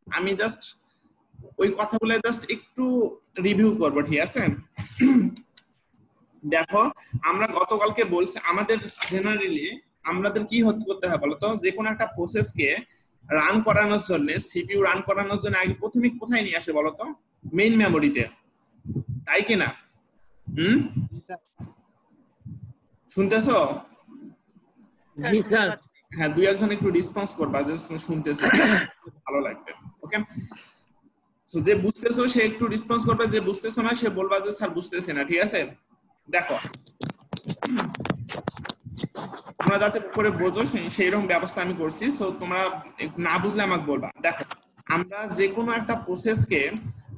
আমি জাস্ট ওই কথাগুলো জাস্ট একটু রিভিউ করব, ঠিক আছে? দেখো আমরা গতকালকে বলছি আমাদের জেনারেলি আমাদের কি করতে হয় বলতো, যে কোনো একটা প্রসেসকে রান করানোর জন্য, সিপিইউ রান করানোর জন্য আগে প্রথমে কোথায় নিয়ে আসে বলতো? মেইন মেমোরিতে, তাই কিনা? শুনতেছো? হ্যাঁ, দুই একজন একটু রেসপন্স করবা যে শুনতেছে, ভালো লাগবে। ওকে, তো যে বুঝতেছো সে একটু রেসপন্স করবে, যে বুঝতেছো না সে বলবা যে স্যার বুঝতেছে না, ঠিক আছে? দেখো তোমরা যাতে করে বোঝো সেইরকম ব্যবস্থা আমি করছি, সো তোমরা না বুঝলে আমাকে বলবা। দেখো আমরা যে কোনো একটা প্রসেসকে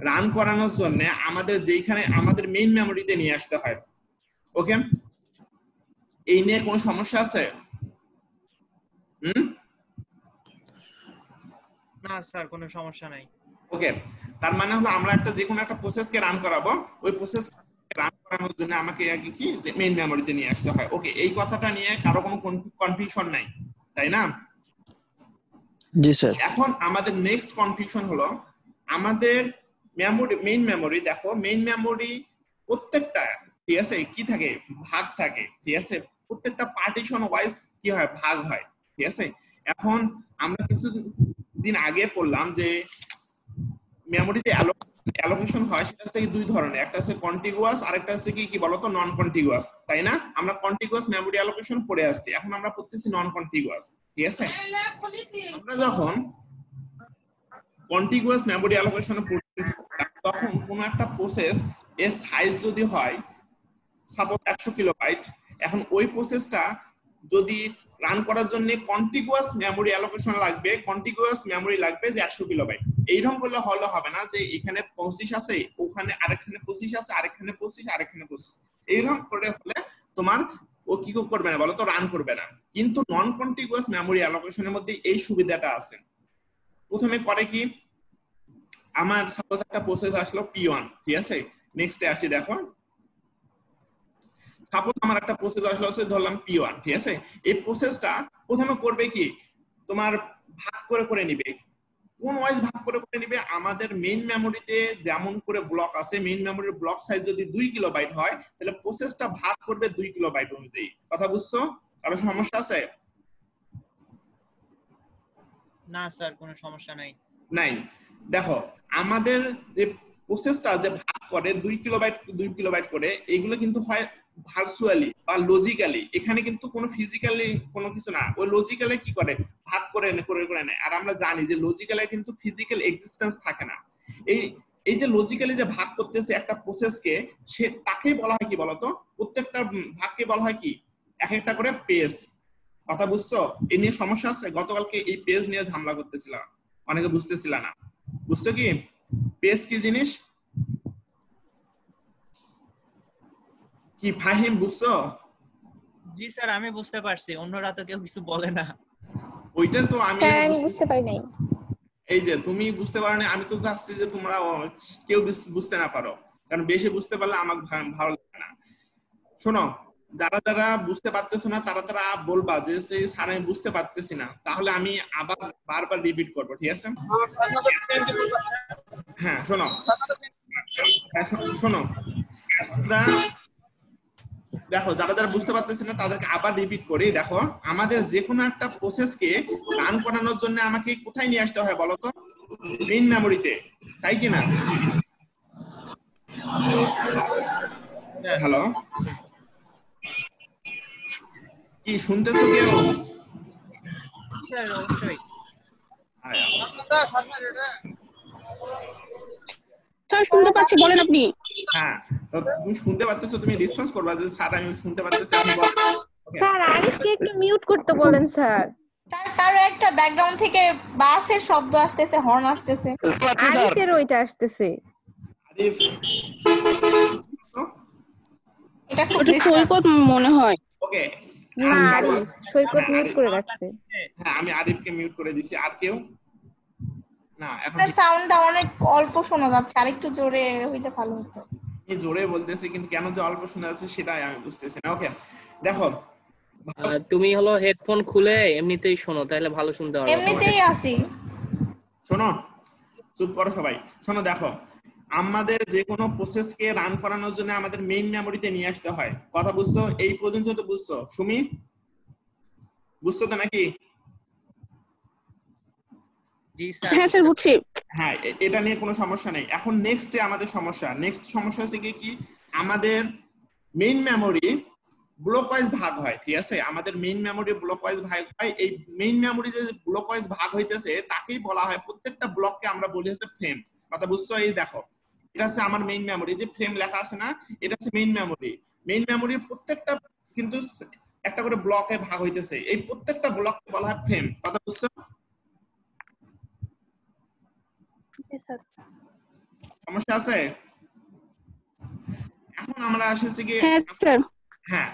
রান করানোর জন্য আমাদের যেখানে আমাদের মেইন মেমোরিতে নিয়ে আসতে হয়। ওকে, এই নিয়ে কোনো সমস্যা আছে? না স্যার, কোনো সমস্যা নাই। ওকে, তার মানে হলো আমরা একটা যে কোনো একটা প্রসেসকে রান করাবো, ওই প্রসেস রান করানোর জন্য আমাকে আগে কি মেইন মেমোরিতে নিয়ে আসতে হয়। ওকে, এই কথাটা নিয়ে কারো কোনো কনফিউশন নাই, তাই না? জি স্যার। এখন আমাদের নেক্সট কনফিউশন হলো আমাদের মেমোরি, মেইন মেমোরি। দেখো মেইন মেমোরি প্রত্যেকটা, ঠিক আছে, কি থাকে, ভাগ থাকে, ঠিক আছে, প্রত্যেকটা পার্টিশন ওয়াইজ কি হয়, ভাগ হয়, ঠিক আছে। এখন আমরা কিছুদিন আগে পড়লাম যে মেমোরিতে অ্যালোকেশন হয়, সেটা হচ্ছে দুই ধরনের, একটা হচ্ছে কন্টিগুয়াস আর একটা হচ্ছে কি বলতো নন কন্টিগুয়াস, তাই না? আমরা কন্টিগুয়াস মেমোরি অ্যালোকেশন পড়ে আসছি, এখন আমরা পড়তেছি নন কন্টিগুয়াস, ঠিক আছে। আমরা যখন কন্টিগুয়াস মেমোরি অ্যালোকেশনে পড়ছি তখন কোন একটা প্রসেস এর সাইজ যদি হয় সাপোজ 100 কিলোবাইট, এখন ওই প্রসেসটা যদি রান করার জন্য কন্টিগুয়াস মেমোরি অ্যালোকেশন লাগবে, কন্টিগুয়াস মেমোরি লাগবে যে 100 কিলোবাইট। এইরকম করলে হলে হবে না যে এখানে 25 আছে, ওখানে আরেকখানে 25 আছে, আরেকখানে 25, আরেকখানে 25, এইরকম করে হলে তোমার ও কি করবে না বলো তো, রান করবে না। কিন্তু নন কন্টিগুয়াস মেমোরি অ্যালোকেশনের মধ্যে এই সুবিধাটা আছে। প্রথমে করে কি, আমার সাপোজ একটা প্রসেস আসলো P1, ঠিক আছে, নেক্সটে আসি। দেখো সাপোজ আমার একটা প্রসেস আসলো হচ্ছে ধরলাম P1, ঠিক আছে। এই প্রসেসটা প্রথমে করবে কি, তোমার ভাগ করে করে নিবে। কোন ওয়াইজ ভাগ করে করে নিবে, আমাদের মেইন মেমোরিতে যেমন করে ব্লক আছে, মেইন মেমোরির ব্লক সাইজ যদি 2 কিলোবাইট হয় তাহলে প্রসেসটা ভাগ করবে 2 কিলোবাইট অনুযায়ী। কথা বুঝছো? কারো সমস্যা আছে? না স্যার, কোনো সমস্যা নাই। নাই। দেখো আমাদের যে প্রসেসটা যে ভাগ করে 2 কিলোবাইট করে, এগুলো কিন্তু হয় ভার্চুয়ালি বা লজিক্যালি, এখানে কিন্তু কোনো ফিজিক্যালি কোনো কিছু না, ওই লজিক্যালি কি করে ভাগ করে করে নেয়। আর আমরা জানি যে লজিক্যালি কিন্তু ফিজিক্যাল এক্সিস্টেন্স থাকে না। এই যে লজিক্যালি যে ভাগ করতেছে একটা প্রসেসকে, সে তাকে বলা হয় কি বলতো, প্রত্যেকটা ভাগকে বলা হয় কি এক একটা করে পেজ। কথা বুঝছো? এই নিয়ে সমস্যা আছে? গতকালকে এই পেজ নিয়ে ঝামেলা করতেছিলাম, অনেকে বুঝতেছিল না। বুঝছো কি পেজ কি জিনিস? কি ফাহিম বুঝছো? জি স্যার, আমি বুঝতে পারছি, অন্যরা তো কেউ কিছু বলে না। ওইটা তো আমি বুঝতে পারি নাই। এই যে তুমি বুঝতে পারো না, আমি তো চাচ্ছি যে তোমরা কেউ বুঝতে না পারো, কারণ বেশি বুঝতে পারলে আমার ভালো লাগে না। শোনো, যারা যারা বুঝতে পারতেছো না তারা তারা বলবা যে স্যার আমি বুঝতে পারতেছি না, তাহলে আমি আবার বারবার রিপিট করবো, ঠিক আছে? হ্যাঁ শোনো, শোনো, দেখো যারা যারা বুঝতে পারতেছে না তাদেরকে আবার রিপিট করি। দেখো আমাদের যে কোনো একটা প্রসেসকে রান করানোর জন্য আমাকে কোথায় নিয়ে আসতে হয় বলতো? মেইন মেমোরিতে, তাই কিনা? হ্যালো, কি শুনতেছো কেউ? স্যার অবশ্যই। স্যার শুনতে পাচ্ছি, বলেন আপনি। হ্যাঁ, তো তুমি শুনতে পাচ্ছো, তুমি রেসপন্স করবা যে স্যার আমি শুনতে পাচ্ছি, আপনি বলেন। স্যার আরিফকে একটু মিউট করতে বলেন স্যার। তার কারো একটা ব্যাকগ্রাউন্ড থেকে বাসের শব্দ আসতেছে, হর্ন আসতেছে। আরিফের ওইটা আসতেছে। আরিফ, এটা খুব ওটা সৈকত মনে হয়। ওকে, না আরিফ, সৈকত মিউট করে রাখছে। হ্যাঁ আমি আরিফকে মিউট করে দিছি। আর কেউ? না, এখন তার সাউন্ডটা অনেক অল্প শোনা যাচ্ছে, আরেকটু জোরে হইলে ভালো হতো। আমি জোরে বলতেছি কিন্তু কেন যে অল্প শোনা যাচ্ছে সেটাই আমি বুঝতেছি না। ওকে দেখো, তুমি হলো হেডফোন খুলে এমনিতেই শোনো, তাহলে ভালো শুনতে পারবে। এমনিতেই আসি। শোনো, চুপ করো সবাই, শোনো দেখো, আমাদের যে কোনো প্রসেসকে রান করানোর জন্য আমাদের মেইন মেমোরিতে নিয়ে আসতে হয়। কথা বুঝছো? এই পর্যন্ত তো বুঝছো? সুমি বুঝছো তো নাকি? জি স্যার। হ্যাঁ স্যার বুঝছি। হ্যাঁ, এটা নিয়ে কোনো সমস্যা নেই। এখন নেক্সটে আমাদের সমস্যা, নেক্সট সমস্যা হচ্ছে কি আমাদের মেইন মেমোরি ব্লক ওয়াইজ ভাগ হয়। ঠিক আছে, আমাদের মেইন মেমোরি ব্লক ওয়াইজ ভাগ হয়। এই মেইন মেমোরি যে ব্লক ওয়াইজ ভাগ হইতেছে তাকেই বলা হয়, প্রত্যেকটা ব্লককে আমরা বলি হচ্ছে ফ্রেম। কথা বুঝছো? এই দেখো, এটা হচ্ছে আমার মেইন মেমোরি, যে ফ্রেম লেখা আছে না, এটা হচ্ছে মেইন মেমোরি। মেইন মেমোরির প্রত্যেকটা কিন্তু একটা করে ব্লকে ভাগ হইতেছে, এই প্রত্যেকটা ব্লককে বলা হয় ফ্রেম। কথা বুঝছো? জি স্যার। সমস্যা আছে? এখন আমরা আসছি কি, হ্যাঁ স্যার। হ্যাঁ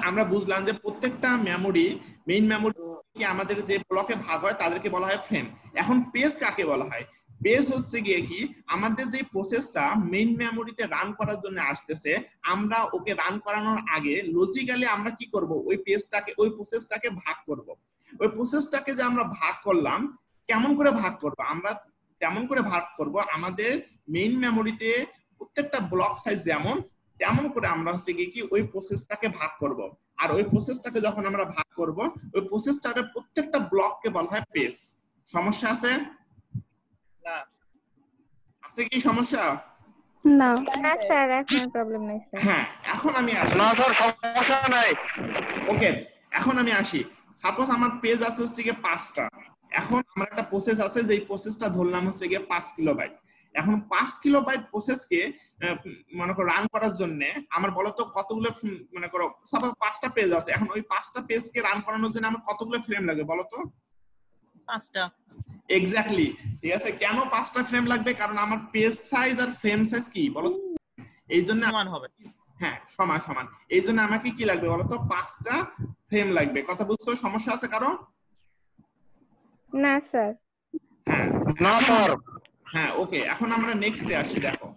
আমরা বুঝলাম যে প্রত্যেকটা মেমোরি, মেইন মেমোরি কি আমাদের যে ব্লকে ভাগ হয় তাদেরকে বলা হয় ফ্রেম। এখন পেজ কাকে বলা হয়? পেজ হচ্ছে গিয়ে কি আমাদের যে প্রসেসটা মেইন মেমোরিতে রান করার জন্য আসতেছে, আমরা ওকে রান করানোর আগে লজিক্যালি আমরা কি করব, ওই পেজটাকে, ওই প্রসেসটাকে ভাগ করব। ওই প্রসেসটাকে যে আমরা ভাগ করলাম, কেমন করে ভাগ করব? আমরা তেমন করে ভাগ করব, আমাদের মেইন মেমোরিতে প্রত্যেকটা ব্লক সাইজ যেমন, তেমন করে আমরা হচ্ছে কি ওই প্রসেসটাকে ভাগ করব। আর ওই প্রসেসটাকে যখন আমরা ভাগ করব, ওই প্রসেসটার প্রত্যেকটা ব্লককে বলা হয় পেজ। সমস্যা আছে? না। আছে কি সমস্যা? না না স্যার, এখন প্রবলেম নাই স্যার। হ্যাঁ, এখন আমি আসি। না স্যার সমস্যা নাই। ওকে, এখন আমি আসি। সাপোজ আমার পেজ আছে হচ্ছে গিয়ে 5টা। এখন আমার একটা প্রসেস আছে, যে প্রসেসটা ধরলাম হচ্ছে গিয়ে 5 কিলোবাইট। এখন 5 কিলোবাইট প্রসেসকে মনে করো রান করার জন্য আমার বলতো কতগুলো, মনে করো সাপোজ 5টা পেজ আছে, এখন ওই 5টা পেজকে রান করানোর জন্য আমার কতগুলো ফ্রেম লাগবে বলতো? 5টা। এক্স্যাক্টলি, ঠিক আছে। কেন 5টা ফ্রেম লাগবে? কারণ আমার পেজ সাইজ আর ফ্রেম সাইজ কি বলতো, এই জন্য সমান হবে। হ্যাঁ সমান সমান, এই জন্য আমাকে কি লাগবে বলতো? 5টা ফ্রেম লাগবে। কথা বুঝছো? সমস্যা আছে কারো? না স্যার। হ্যাঁ না স্যার। হ্যাঁ, ওকে, এখন আমরা নেক্সটে আসি। দেখো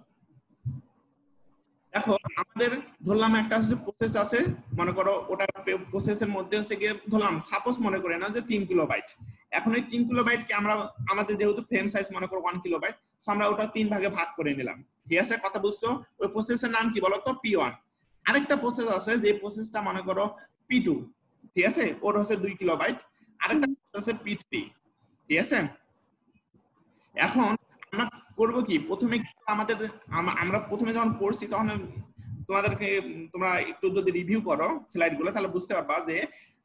দেখো আমাদের ধরলাম একটা হচ্ছে প্রসেস আছে, মনে করো ওটা প্রসেসের মধ্যে হচ্ছে গিয়ে ধরলাম, সাপোজ মনে করে না যে 3 কিলোবাইট। এখন ওই 3 কিলোবাইটকে আমরা, আমাদের যেহেতু ফ্রেম সাইজ মনে করো 1 কিলোবাইট, সো আমরা ওটা 3 ভাগে ভাগ করে নিলাম। ঠিক আছে, কথা বুঝছো? ওই প্রসেসের নাম কি বলতো? P1। আরেকটা প্রসেস আছে, যে প্রসেসটা মনে করো P2, ঠিক আছে, ওর হচ্ছে 2 কিলোবাইট। আরেকটা আছে P3, ঠিক আছে। এখন আমরা করব কি, প্রথমে আমাদের, আমরা প্রথমে যখন পড়ছি তখন তোমাদেরকে, তোমরা একটু যদি রিভিউ করো স্লাইড গুলো, তাহলে বুঝতে পারবা যে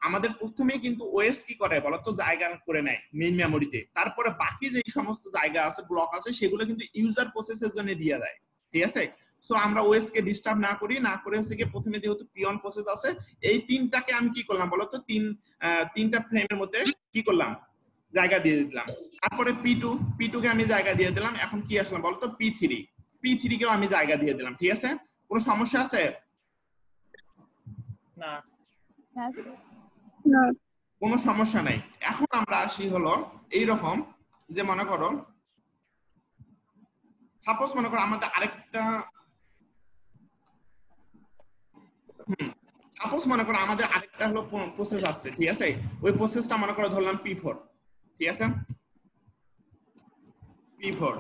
আমাদের প্রথমেই কিন্তু ওএস কি করে বলতো, জায়গা করে নেয় মেইন মেমোরিতে। তারপরে বাকি যে সমস্ত জায়গা আছে, ব্লক আছে, সেগুলো কিন্তু ইউজার প্রসেসের জন্য দিয়ে দেয়। ঠিক আছে, সো আমরা ওএস কে ডিস্টার্ব না করে হচ্ছে কি, প্রথমে যেহেতু P1 প্রসেস আছে, এই তিনটাকে আমি কি করলাম বলতো, তিনটা ফ্রেমের মধ্যে কি করলাম, জায়গা দিয়ে দিলাম। তারপরে P2 কে আমি জায়গা দিয়ে দিলাম। এখন কি আসলাম বলতো? P3 কেও আমি জায়গা দিয়ে দিলাম। ঠিক আছে, কোনো সমস্যা আছে? না। না। কোনো সমস্যা নাই। এখন আমরা আসি হলো এইরকম, যে মনে করো সাপোজ মনে করো আমাদের আরেকটা, সাপোজ মনে করো আমাদের আরেকটা হলো প্রসেস আছে। ঠিক আছে, ওই প্রসেসটা মনে করো ধরলাম P4। ঠিক আছে, P4।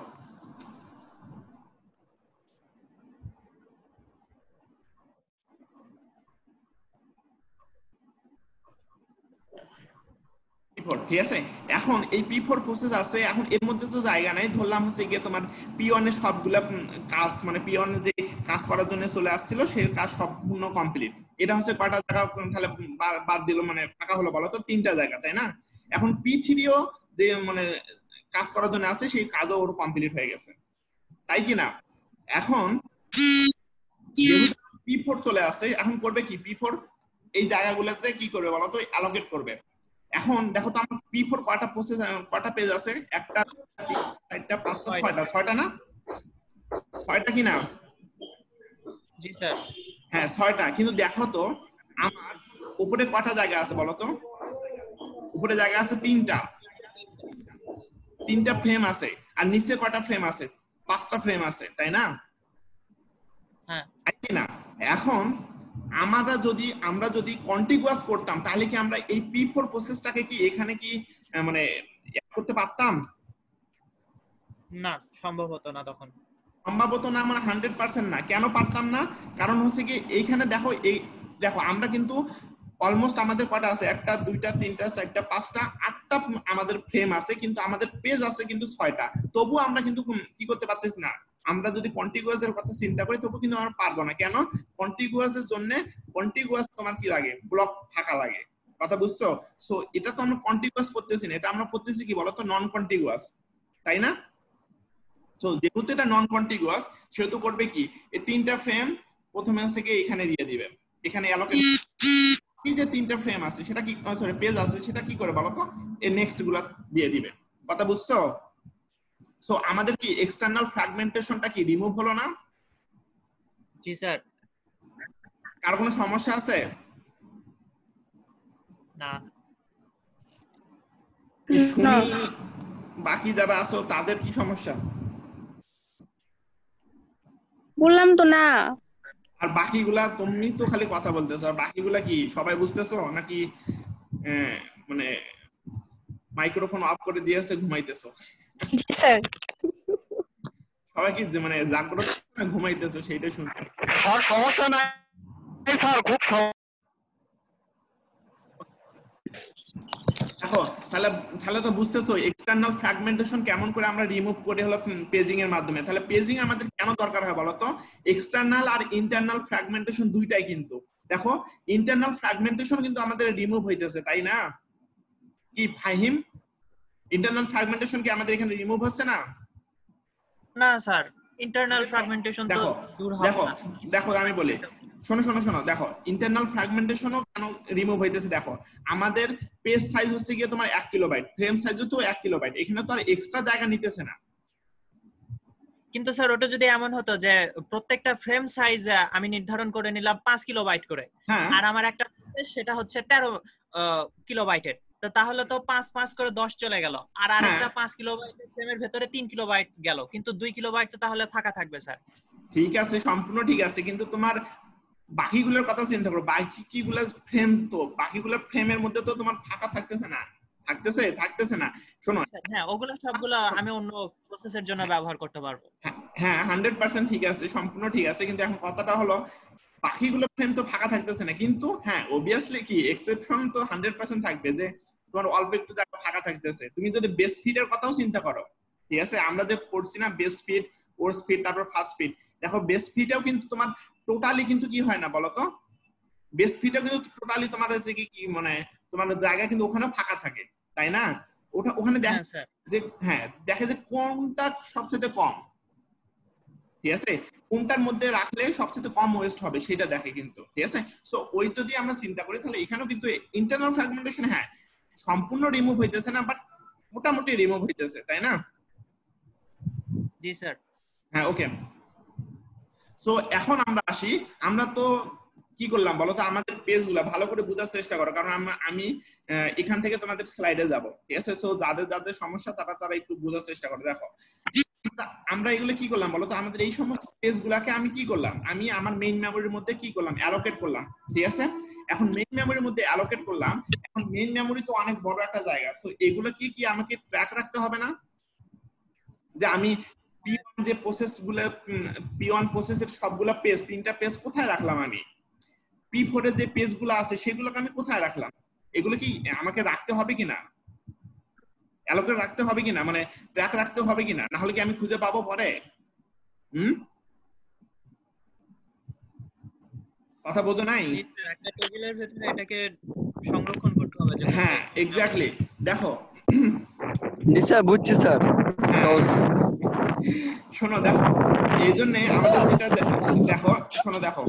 ঠিক আছে, এখন এই P4 প্রসেস আছে। এখন এর মধ্যে তো জায়গা নাই, ধরলাম হচ্ছে গিয়ে তোমার P1 এর সবগুলা কাজ, মানে P1 যে কাজ করার জন্য চলে আসছিল সেই কাজ সম্পূর্ণ কমপ্লিট। এটা হচ্ছে কয়টা জায়গা তাহলে বাদ দিল, মানে ফাঁকা হলো বলো তো? 3টা জায়গা, তাই না? এখন P3ও যে মানে কাজ করার জন্য আছে, সেই কাজও ওর কমপ্লিট হয়ে গেছে, তাই কি না? এখন P4 চলে আসছে, এখন করবে কি, P4 এই জায়গাগুলোতে কি করবে বলো তো? অ্যালোকেট করবে। এখন দেখো তো আমার P4 কয়টা প্রসেস, কয়টা পেজ আছে? 1টা 4টা 5টা 6টা, 6টা না? 6টা কি না? জি স্যার। হ্যাঁ 6টা। কিন্তু দেখো তো আমার উপরে কয়টা জায়গা আছে বলো তো? উপরে জায়গা আছে 3টা ফ্রেম আছে। আর নিচে কয়টা ফ্রেম আছে? 5টা ফ্রেম আছে, তাই না? হ্যাঁ। তাই কি না? এখন আমরা যদি কন্টিগুয়াস করতাম, তাহলে কি আমরা এই P4 প্রসেসটাকে কি এখানে কি মানে করতে পারতাম? না, সম্ভব হতো না তখন। সম্ভবত না, আমরা 100% না। কেন পারতাম না? কারণ হচ্ছে কি এইখানে দেখো, এই দেখো আমরা কিন্তু অলমোস্ট আমাদের কটা আছে, 1টা 2টা 3টা 4টা 5টা 8টা আমাদের ফ্রেম আছে, কিন্তু আমাদের পেজ আছে কিন্তু 6টা। তবু আমরা কিন্তু কি করতে পারতেছি না। আমরা যদি কন্টিগুয়াস এর কথা চিন্তা করি তবু কিন্তু আমরা পারবো না। কেন? কন্টিগুয়াস এর জন্য কন্টিগুয়াস তোমার কি লাগে, ব্লক ফাঁকা লাগে। কথা বুঝছো? সো এটা তো আমরা কন্টিগুয়াস করতেছি না, এটা আমরা করতেছি কি বলতো, নন কন্টিগুয়াস, তাই না? সো যেহেতু এটা নন কন্টিগুয়াস, সেহেতু করবে কি, এই 3টা ফ্রেম প্রথমে হচ্ছে কি এখানে দিয়ে দিবে, এখানে অ্যালোকেট কি যে 3টা ফ্রেম আছে সেটা কি, সরি পেজ আছে সেটা কি করে বলতো, এই নেক্সট গুলা দিয়ে দিবে। কথা বুঝছো? সো আমাদের কি এক্সটার্নাল ফ্র্যাগমেন্টেশনটা কি রিমুভ হলো না? জি স্যার। কার কোনো সমস্যা আছে? না। শুনি বাকি যারা আছো তাদের কি সমস্যা? বললাম তো না। আর বাকিগুলা তুমি তো খালি কথা বলতেছো, আর বাকিগুলা কি সবাই বুঝতেছো নাকি মানে মাইক্রোফোন অফ করে দিয়েছে ঘুমাইতেছো? জি স্যার। সবাই কি মানে জাগ্রত না ঘুমাইতেছো সেইটা শুনতে? স্যার সমস্যা নাই স্যার, খুব দেখো তাহলে তাহলে তো বুঝতেছো এক্সটার্নাল ফ্র্যাগমেন্টেশন কেমন করে আমরা রিমুভ করে হলো পেজিং এর মাধ্যমে। তাহলে পেজিং আমাদের কেন দরকার হয় বলো তো? এক্সটার্নাল আর ইন্টারনাল ফ্র্যাগমেন্টেশন দুইটাই কিন্তু, দেখো ইন্টারনাল ফ্র্যাগমেন্টেশন কিন্তু আমাদের রিমুভ হইতেছে, তাই না? কি ফাহিম, ইন্টারনাল ফ্র্যাগমেন্টেশন কি আমাদের এখানে রিমুভ হচ্ছে না? না স্যার, ইন্টারনাল ফ্র্যাগমেন্টেশন তো দেখো দূর হবে দেখো না। দেখো আমি বলি, শোনো শোনো শোনো, দেখো ইন্টারনাল ফ্র্যাগমেন্টেশনও কেন রিমুভ হইতেছে। দেখো আমাদের পেজ সাইজ হচ্ছে গিয়ে তোমার 1 কিলোবাইট, ফ্রেম সাইজও তো 1 কিলোবাইট, এখানে তো আর এক্সট্রা জায়গা নিতেছে না। কিন্তু স্যার ওটা যদি এমন হতো যে প্রত্যেকটা ফ্রেম সাইজ আমি নির্ধারণ করে নিলাম 5 কিলোবাইট করে, হ্যাঁ আর আমার একটা সেটা হচ্ছে 13 কিলোবাইটের, তো তাহলে তো 5 করে 10 চলে গেল, আর আরেকটা 5 কিলোবাইটের ফ্রেমের ভেতরে 3 কিলোবাইট গেল, কিন্তু 2 কিলোবাইট তো তাহলে ফাঁকা থাকবে স্যার। ঠিক আছে, সম্পূর্ণ ঠিক আছে, কিন্তু তোমার বাকিগুলোর কথা চিন্তা করো, বাকিগুলো ফ্রেম, তো বাকিগুলো ফ্রেমের মধ্যে তো তোমার ফাঁকা থাকতেছে না, থাকতেছে না। শোনো, হ্যাঁ ওগুলো সবগুলো আমি অন্য প্রসেসের জন্য ব্যবহার করতে পারবো। হ্যাঁ 100% ঠিক আছে, সম্পূর্ণ ঠিক আছে, কিন্তু এখন কথাটা হলো বাকিগুলো ফ্রেম তো ফাঁকা থাকতেছে না, কিন্তু হ্যাঁ অবভিয়াসলি কি এক্সেপশন তো 100% থাকবে যে তোমার অল্প একটু জায়গা ফাঁকা থাকতেছে। তুমি যদি বেস ফিডের কথাও চিন্তা করো, ঠিক আছে, আমরা যে পড়ছি না বেস ফিড, কোর্স ফিড, তারপর ফার্স্ট ফিড, দেখো বেস ফিডেও কিন্তু তোমার টোটালি কিন্তু কি হয় না বলতো, বেস ফিডেও কিন্তু টোটালি তোমার হচ্ছে কি মানে তোমার জায়গা কিন্তু ওখানেও ফাঁকা থাকে, তাই না? ওখানে দেখে যে হ্যাঁ দেখে যে কোনটা সবচেয়ে কম, ঠিক আছে, কোনটার মধ্যে রাখলে সবচেয়ে কম ওয়েস্ট হবে সেটা দেখে কিন্তু, ঠিক আছে। সো ওই যদি আমরা চিন্তা করি তাহলে এখানেও কিন্তু ইন্টারনাল ফ্র্যাগমেন্টেশন হ্যাঁ সম্পূর্ণ রিমুভ হইতেছে না, বাট মোটামুটি রিমুভ হইতেছে, তাই না? জি স্যার। হ্যাঁ ওকে। সো এখন আমরা আসি, আমরা তো কি করলাম বলতো, আমাদের পেজগুলো ভালো করে বোঝার চেষ্টা করো, কারণ আমি এখান থেকে তোমাদের স্লাইডে যাব, ঠিক আছে। সো যাদের যাদের সমস্যা তারা একটু বোঝার চেষ্টা করো। দেখো আমরা এগুলো কি করলাম বলতো, আমাদের এই সমস্ত পেজগুলোকে আমি কি করলাম, আমি আমার মেইন মেমোরির মধ্যে কি করলাম, অ্যালোকেট করলাম, ঠিক আছে। এখন মেইন মেমোরির মধ্যে অ্যালোকেট করলাম, এখন মেইন মেমোরি তো অনেক বড় একটা জায়গা, সো এগুলো কি আমাকে ট্র্যাক রাখতে হবে না, যে আমি P1 যে প্রসেসগুলো, P1 প্রসেসের সবগুলা পেজ, 3টা পেজ কোথায় রাখলাম, আমি P4 এর যে পেজগুলো আছে সেগুলোকে আমি কোথায় রাখলাম, এগুলো কি আমাকে রাখতে হবে কিনা, অ্যালোকেট রাখতে হবে কিনা, মানে ট্র্যাক রাখতে হবে কিনা, না হলে কি আমি খুঁজে পাবো পরে? কথা বোঝো নাই? একটা টেবিলের ভিতরে এটাকে সংরক্ষণ করতে হবে। হ্যাঁ এক্স্যাক্টলি। দেখো জি স্যার, বুঝছি স্যার। শোনো দেখো, এই জন্য আমাদের যেটা দেখো, শোনো দেখো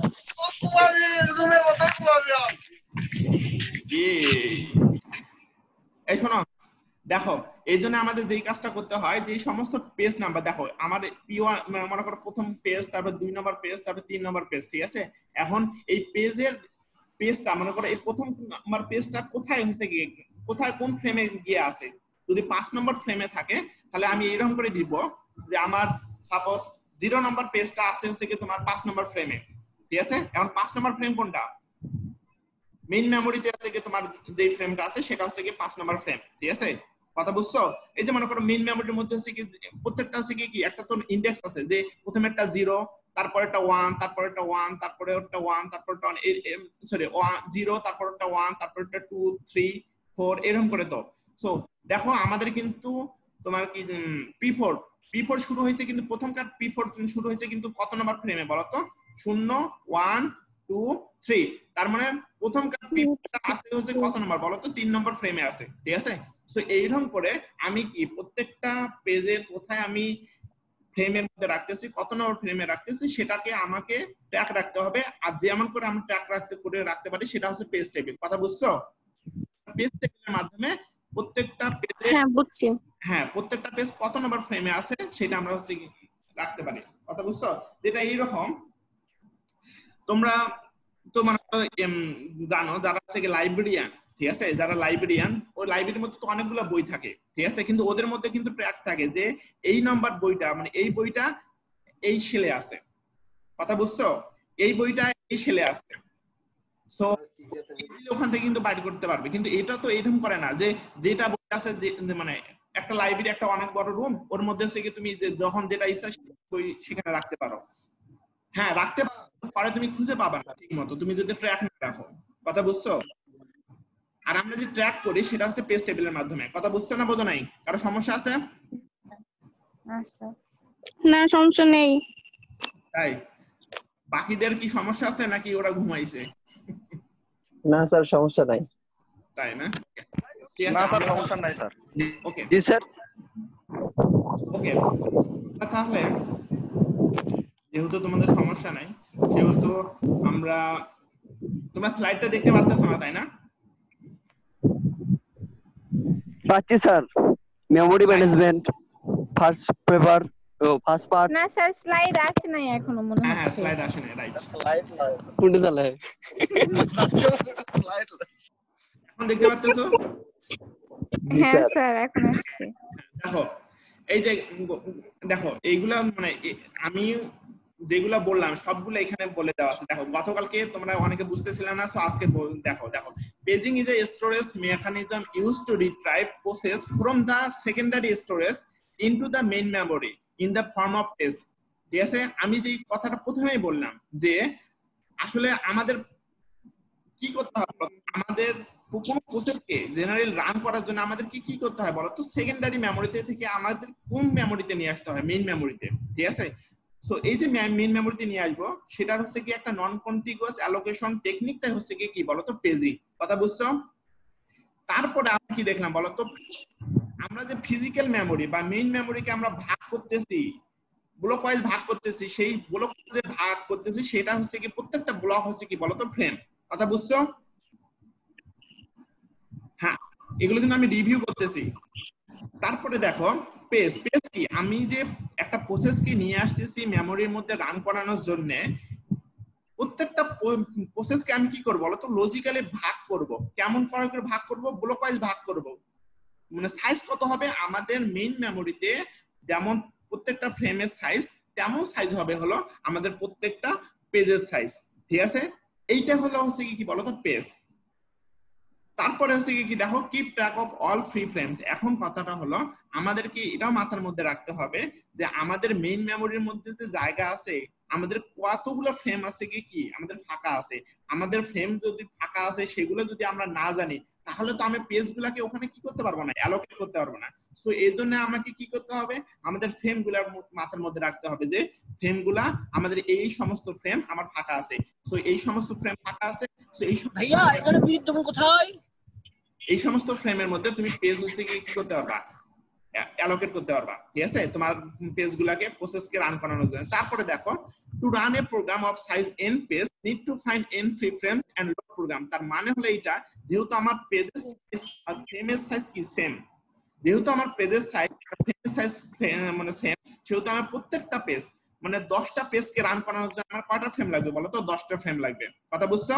এই শোনো দেখো, এই জন্য আমাদের যেই কাজটা করতে হয়, যে সমস্ত পেজ নাম্বার, দেখো আমার P1 মনে করো প্রথম পেজ, তারপর 2 নম্বর পেজ, তারপর 3 নম্বর পেজ, ঠিক আছে। এখন এই পেজটা মনে করো এই প্রথম নাম্বার পেজটা কোথায় হচ্ছে গিয়ে, কোথায় কোন ফ্রেমে গিয়ে আছে, যদি 5 নম্বর ফ্রেমে থাকে তাহলে আমি এরকম করে দিব যে আমার সাপোজ 0 নম্বর পেজটা আছে হচ্ছে কি তোমার 5 নম্বর ফ্রেমে, ঠিক আছে। এখন 5 নম্বর ফ্রেম কোনটা, মেইন মেমোরিতে আছে কি তোমার যে ফ্রেমটা আছে সেটা হচ্ছে কি 5 নম্বর ফ্রেম, ঠিক আছে। কথা বুঝছো? এই যে মনে করো মেইন মেমোরির মধ্যে হচ্ছে কি প্রত্যেকটা হচ্ছে কি একটা তো ইন্ডেক্স আছে, যে প্রথমে একটা 0, তারপরে একটা 1, তারপরে একটা 1, তারপরে একটা 1, তারপরে একটা 1, সরি 0, তারপরে একটা 1, তারপরে একটা 2, 3, 4 এরকম করে। তো সো দেখো আমাদের কিন্তু তোমার কি P4 শুরু হয়েছে, কিন্তু প্রথমকার P4 শুরু হয়েছে কিন্তু কত নম্বর ফ্রেমে বলো তো? 0, 1, 2, 3। তার মানে প্রথমকার P4টা আছে হচ্ছে কত নম্বর বলো তো? 3 নম্বর ফ্রেমে আছে, ঠিক আছে? সো এইরকম করে আমি কি প্রত্যেকটা পেজের কোথায় আমি ফ্রেমের মধ্যে রাখতেছি, কত নম্বর ফ্রেমে রাখতেছি, সেটাকে আমাকে ট্র্যাক রাখতে হবে। আর যেমন করে আমি ট্র্যাক রাখতে পারি সেটা হচ্ছে পেজ টেবিল। কথা বুঝছো? পেজ টেবিলের মাধ্যমে প্রত্যেকটা পেজে, হ্যাঁ বুঝছি। হ্যাঁ প্রত্যেকটা পেজ কত নম্বর ফ্রেমে আছে সেটা আমরা হচ্ছে রাখতে পারি। কথা বুঝছো? যেটা এইরকম তোমরা তো মানে জানো যারা হচ্ছে লাইব্রেরিয়ান, ঠিক আছে, যারা লাইব্রেরিয়ান, ওই লাইব্রেরির মধ্যে তো অনেকগুলো বই থাকে, ঠিক আছে, কিন্তু ওদের মধ্যে কিন্তু ট্র্যাক থাকে যে এই নাম্বার বইটা মানে এই বইটা এই সেলে আছে। কথা বুঝছো? এই বইটা এই সেলে আছে। সো ওখান থেকে কিন্তু বাইর করতে পারবে। কিন্তু এটা তো এরকম করে না যে যেটা বই আছে মানে একটা লাইব্রেরি একটা অনেক বড় রুম, ওর মধ্যে থেকে তুমি যখন যেটা ইচ্ছা বই সেখানে রাখতে পারো। হ্যাঁ রাখতে পারে, তুমি খুঁজে পাবা না ঠিক মতো তুমি যদি ট্র্যাক না রাখো। কথা বুঝছো? আর আমরা যে ট্র্যাক করি সেটা হচ্ছে পেজ টেবিলের মাধ্যমে। কথা বুঝছো না বোঝো নাই? কারো সমস্যা আছে? না সমস্যা নেই। তাই বাকিদের কি সমস্যা আছে নাকি ওরা ঘুমাইছে? না স্যার সমস্যা নাই। তাই না? না স্যার সমস্যা নাই স্যার। ওকে জি স্যার। ওকে তাহলে যেহেতু তোমাদের সমস্যা নাই সেহেতু আমরা, তোমরা স্লাইডটা দেখতে পারতেছ না তাই না? পাচ্ছি sir. Memory management first paper ও ফার্স্ট পার্ট। না স্যার স্লাইড আসে নাই এখনো মনে হ্যাঁ হ্যাঁ হচ্ছে। স্লাইড আসে না, রাইট। কোনটা চালে? এখন দেখতে পাচ্তেছো? হ্যাঁ স্যার এখন আসছে। দেখো এই যে দেখো এইগুলা মানে আমি যেগুলা বললাম সবগুলো এখানে বলে দেওয়া আছে। দেখো গতকালকে তোমরা অনেকে বুঝতেছিলে না, সো আজকে দেখো paging is a storage mechanism use to retrieve process from the secondary storage into the main memory in the form of page. ঠিক আছে, আমি যে কথাটা প্রথমেই বললাম যে আসলে আমাদের কি করতে হবে, আমাদের কোনো প্রসেসকে জেনারেল রান করার জন্য আমাদের কি করতে হয় বলতো? সেকেন্ডারি মেমোরিতে থেকে আমাদের কোন মেমোরিতে নিয়ে আসতে হয়? মেইন মেমোরিতে। ঠিক আছে, সো এই যে মেইন মেমোরিতে নিয়ে আসবো সেটা হচ্ছে কি একটা নন কন্টিগুয়াস অ্যালোকেশন টেকনিকটাই হচ্ছে কি বলতো? পেজিং। কথা বুঝছো? তারপরে আমরা কি দেখলাম বলতো? আমরা যে ফিজিক্যাল মেমোরি বা মেইন মেমোরিকে আমরা ভাগ করতেছি, ব্লক ওয়াইজ ভাগ করতেছি, সেই ব্লক যে ভাগ করতেছি সেটা হচ্ছে কি প্রত্যেকটা ব্লক হচ্ছে কি বলতো? ফ্রেম। কথা বুঝছো? হ্যাঁ এগুলো কিন্তু আমি রিভিউ করতেছি। তারপরে দেখো পেজ কি, আমি যে একটা প্রসেসকে নিয়ে আসতেছি মেমোরির মধ্যে রান করানোর জন্য, প্রত্যেকটা প্রসেসকে আমি কি করব বলতো? লজিক্যালি ভাগ করব। কেমন করে ভাগ করব? ব্লক ওয়াইজ ভাগ করব। মানে সাইজ কত হবে? আমাদের মেইন মেমোরিতে যেমন প্রত্যেকটা ফ্রেমের সাইজ, তেমন সাইজ হবে হলো আমাদের প্রত্যেকটা পেজের সাইজ। ঠিক আছে, এইটা হলো হচ্ছে কি বলতো? পেজ। তারপরে হচ্ছে কি দেখো keep track of all free frames. এখন কথাটা হলো আমাদেরকে এটাও মাথার মধ্যে রাখতে হবে যে আমাদের মেইন মেমোরির মধ্যে যে জায়গা আছে, আমাদের কতগুলো ফ্রেম আছে কি আমাদের ফাঁকা আছে। আমাদের ফ্রেম যদি ফাঁকা আছে সেগুলো যদি আমরা না জানি তাহলে তো আমি পেজগুলোকে ওখানে কি করতে পারবো না? অ্যালোকেট করতে পারবো না। সো এই জন্য আমাকে কি করতে হবে? আমাদের ফ্রেমগুলোর মাথার মধ্যে রাখতে হবে যে ফ্রেমগুলা আমাদের এই সমস্ত ফ্রেম আমার ফাঁকা আছে। সো এই সমস্ত ফ্রেম ফাঁকা আছে। সো এই ভাইয়া এখানে বিদ্যমান কোথায়? এই সমস্ত ফ্রেমের মধ্যে তুমি পেজ হচ্ছে কি করতে পারবা? অ্যালোকেট করতে পারবা। ঠিক আছে, তোমার পেজগুলোকে প্রসেসকে রান করানোর জন্য। তারপরে দেখো to run a program of size n page need to find n free frames and load program. তার মানে হলো এইটা, যেহেতু আমার পেজের সাইজ আর ফ্রেমের সাইজ কি সেম, যেহেতু আমার পেজের সাইজ ফ্রেমের সাইজ মানে সেম, সেহেতু আমার প্রত্যেকটা পেজ মানে 10টা পেজকে রান করানোর জন্য আমার কয়টা ফ্রেম লাগবে বলো তো? 10টা ফ্রেম লাগবে। কথা বুঝছো?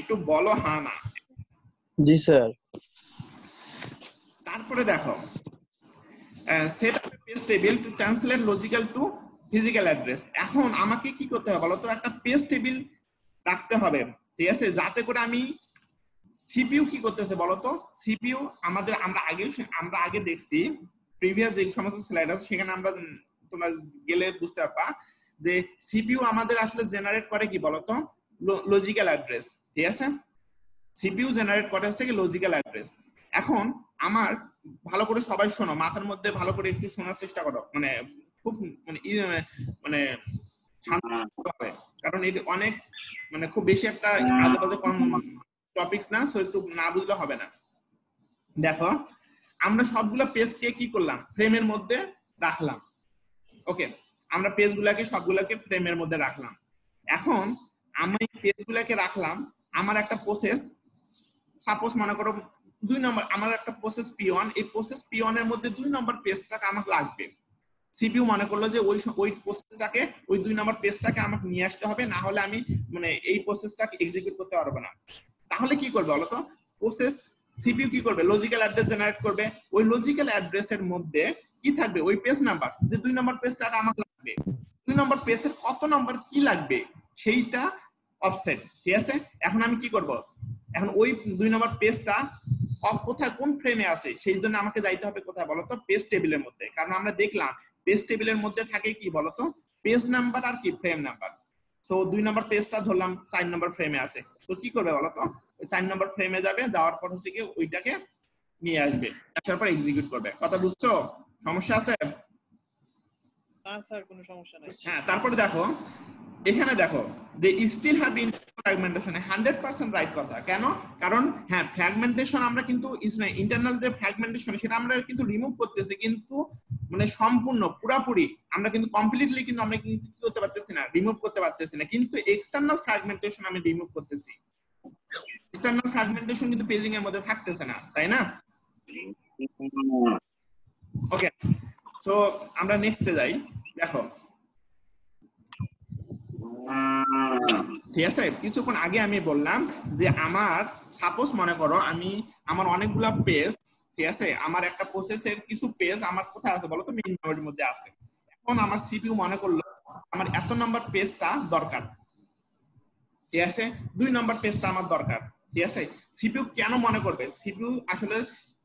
একটু বলো হ্যাঁ না। জি স্যার। তারপরে দেখো set up page table to translate logical to physical address. এখন আমাকে কি করতে হবে বলো তো? একটা পেজ টেবিল রাখতে হবে, ঠিক আছে, যাতে করে আমি সিপিইউ কি করতেছে বলতো? সিপিইউ আমরা আগে দেখছি প্রিভিয়াস যে সমস্ত স্লাইড আছে সেখানে আমরা তোমরা গেলে বুঝতে পারবা যে সিপিইউ আমাদের আসলে জেনারেট করে কি বলতো? লজিক্যাল অ্যাড্রেস, ঠিক আছে? সিপিইউ জেনারেট করে হচ্ছে কি লজিক্যাল অ্যাড্রেস। এখন আমার ভালো করে সবাই শোনো, মাথার মধ্যে ভালো করে একটু শোনার চেষ্টা করো, মানে খুব মানে শান্তভাবে, কারণ এটা অনেক মানে খুব বেশি একটা আজেবাজে কম টপিকস না, সো একটু না বুঝলে হবে না। দেখো আমরা সবগুলো পেজকে কি করলাম? ফ্রেমের মধ্যে রাখলাম। ওকে, আমরা পেজগুলোকে সবগুলোকে ফ্রেমের মধ্যে রাখলাম। এখন আমি পেজগুলোকে রাখলাম, আমার একটা প্রসেস, সাপোজ মনে করো 2 নম্বর, আমার একটা প্রসেস P1, এই প্রসেস P1 এর মধ্যে 2 নম্বর পেজটাকে আমাকে লাগবে। সিপিইউ মনে করলো যে ওই প্রসেসটাকে, ওই 2 নম্বর পেজটাকে আমাকে নিয়ে আসতে হবে, না হলে আমি মানে এই প্রসেসটাকে এক্সিকিউট করতে পারবো না। তাহলে কি করবে বলো তো? প্রসেস সিপিইউ কি করবে? লজিক্যাল অ্যাড্রেস জেনারেট করবে। ওই লজিক্যাল অ্যাড্রেসের মধ্যে কি থাকবে? ওই পেজ নাম্বার, যে 2 নম্বর পেজটাকে আমাকে লাগবে, 2 নম্বর পেজের কত নম্বর কি লাগবে সেইটা অফসেট, ঠিক আছে? এখন আমি কি করব? এখন ওই 2 নম্বর পেজটা কোথায় কোন ফ্রেমে আছে সেই জন্য আমাকে যাইতে হবে কোথায় বলতো? পেজ টেবিলের মধ্যে। কারণ আমরা দেখলাম পেজ টেবিলের মধ্যে থাকে কি বলতো? পেজ নাম্বার আর কি ফ্রেম নাম্বার। সো 2 নম্বর পেজটা ধরলাম 4 নম্বর ফ্রেমে আছে, তো কি করবে বলতো? 4 নম্বর ফ্রেমে যাবে, যাওয়ার পর হচ্ছে কি ওইটাকে নিয়ে আসবে, আসার পর এক্সিকিউট করবে। কথা বুঝছো? সমস্যা আছে? না স্যার কোনো সমস্যা নাই। হ্যাঁ, তারপরে দেখো এখানে দেখো they still have been fragmentation, 100% right কথা। কেন? কারণ হ্যাঁ ফ্র্যাগমেন্টেশন আমরা কিন্তু ইন্টারনাল যে ফ্র্যাগমেন্টেশন সেটা আমরা কিন্তু রিমুভ করতেছি, কিন্তু মানে সম্পূর্ণ পুরোপুরি আমরা কিন্তু কমপ্লিটলি কিন্তু আমরা কি করতে পারতেছি না, রিমুভ করতে পারতেছি না, কিন্তু এক্সটার্নাল ফ্র্যাগমেন্টেশন আমি রিমুভ করতেছি। এক্সটার্নাল ফ্র্যাগমেন্টেশন কিন্তু পেজিং এর মধ্যে থাকতেছে না, তাই না? ওকে, সো আমরা নেক্সটে যাই। দেখো ঠিক আছে, কিছুক্ষণ আগে আমি বললাম যে আমার সাপোজ মনে করো আমার অনেকগুলা পেজ, ঠিক আছে? আমার একটা প্রসেসের কিছু পেজ আমার কোথায় আছে বলো তো? মেইন মেমরির মধ্যে আছে। এখন আমার সিপিইউ মনে করলো আমার এত নাম্বার পেজটা দরকার, ঠিক আছে? 2 নাম্বার পেজটা আমার দরকার, ঠিক আছে? সিপিইউ কেন মনে করবে? সিপিইউ আসলে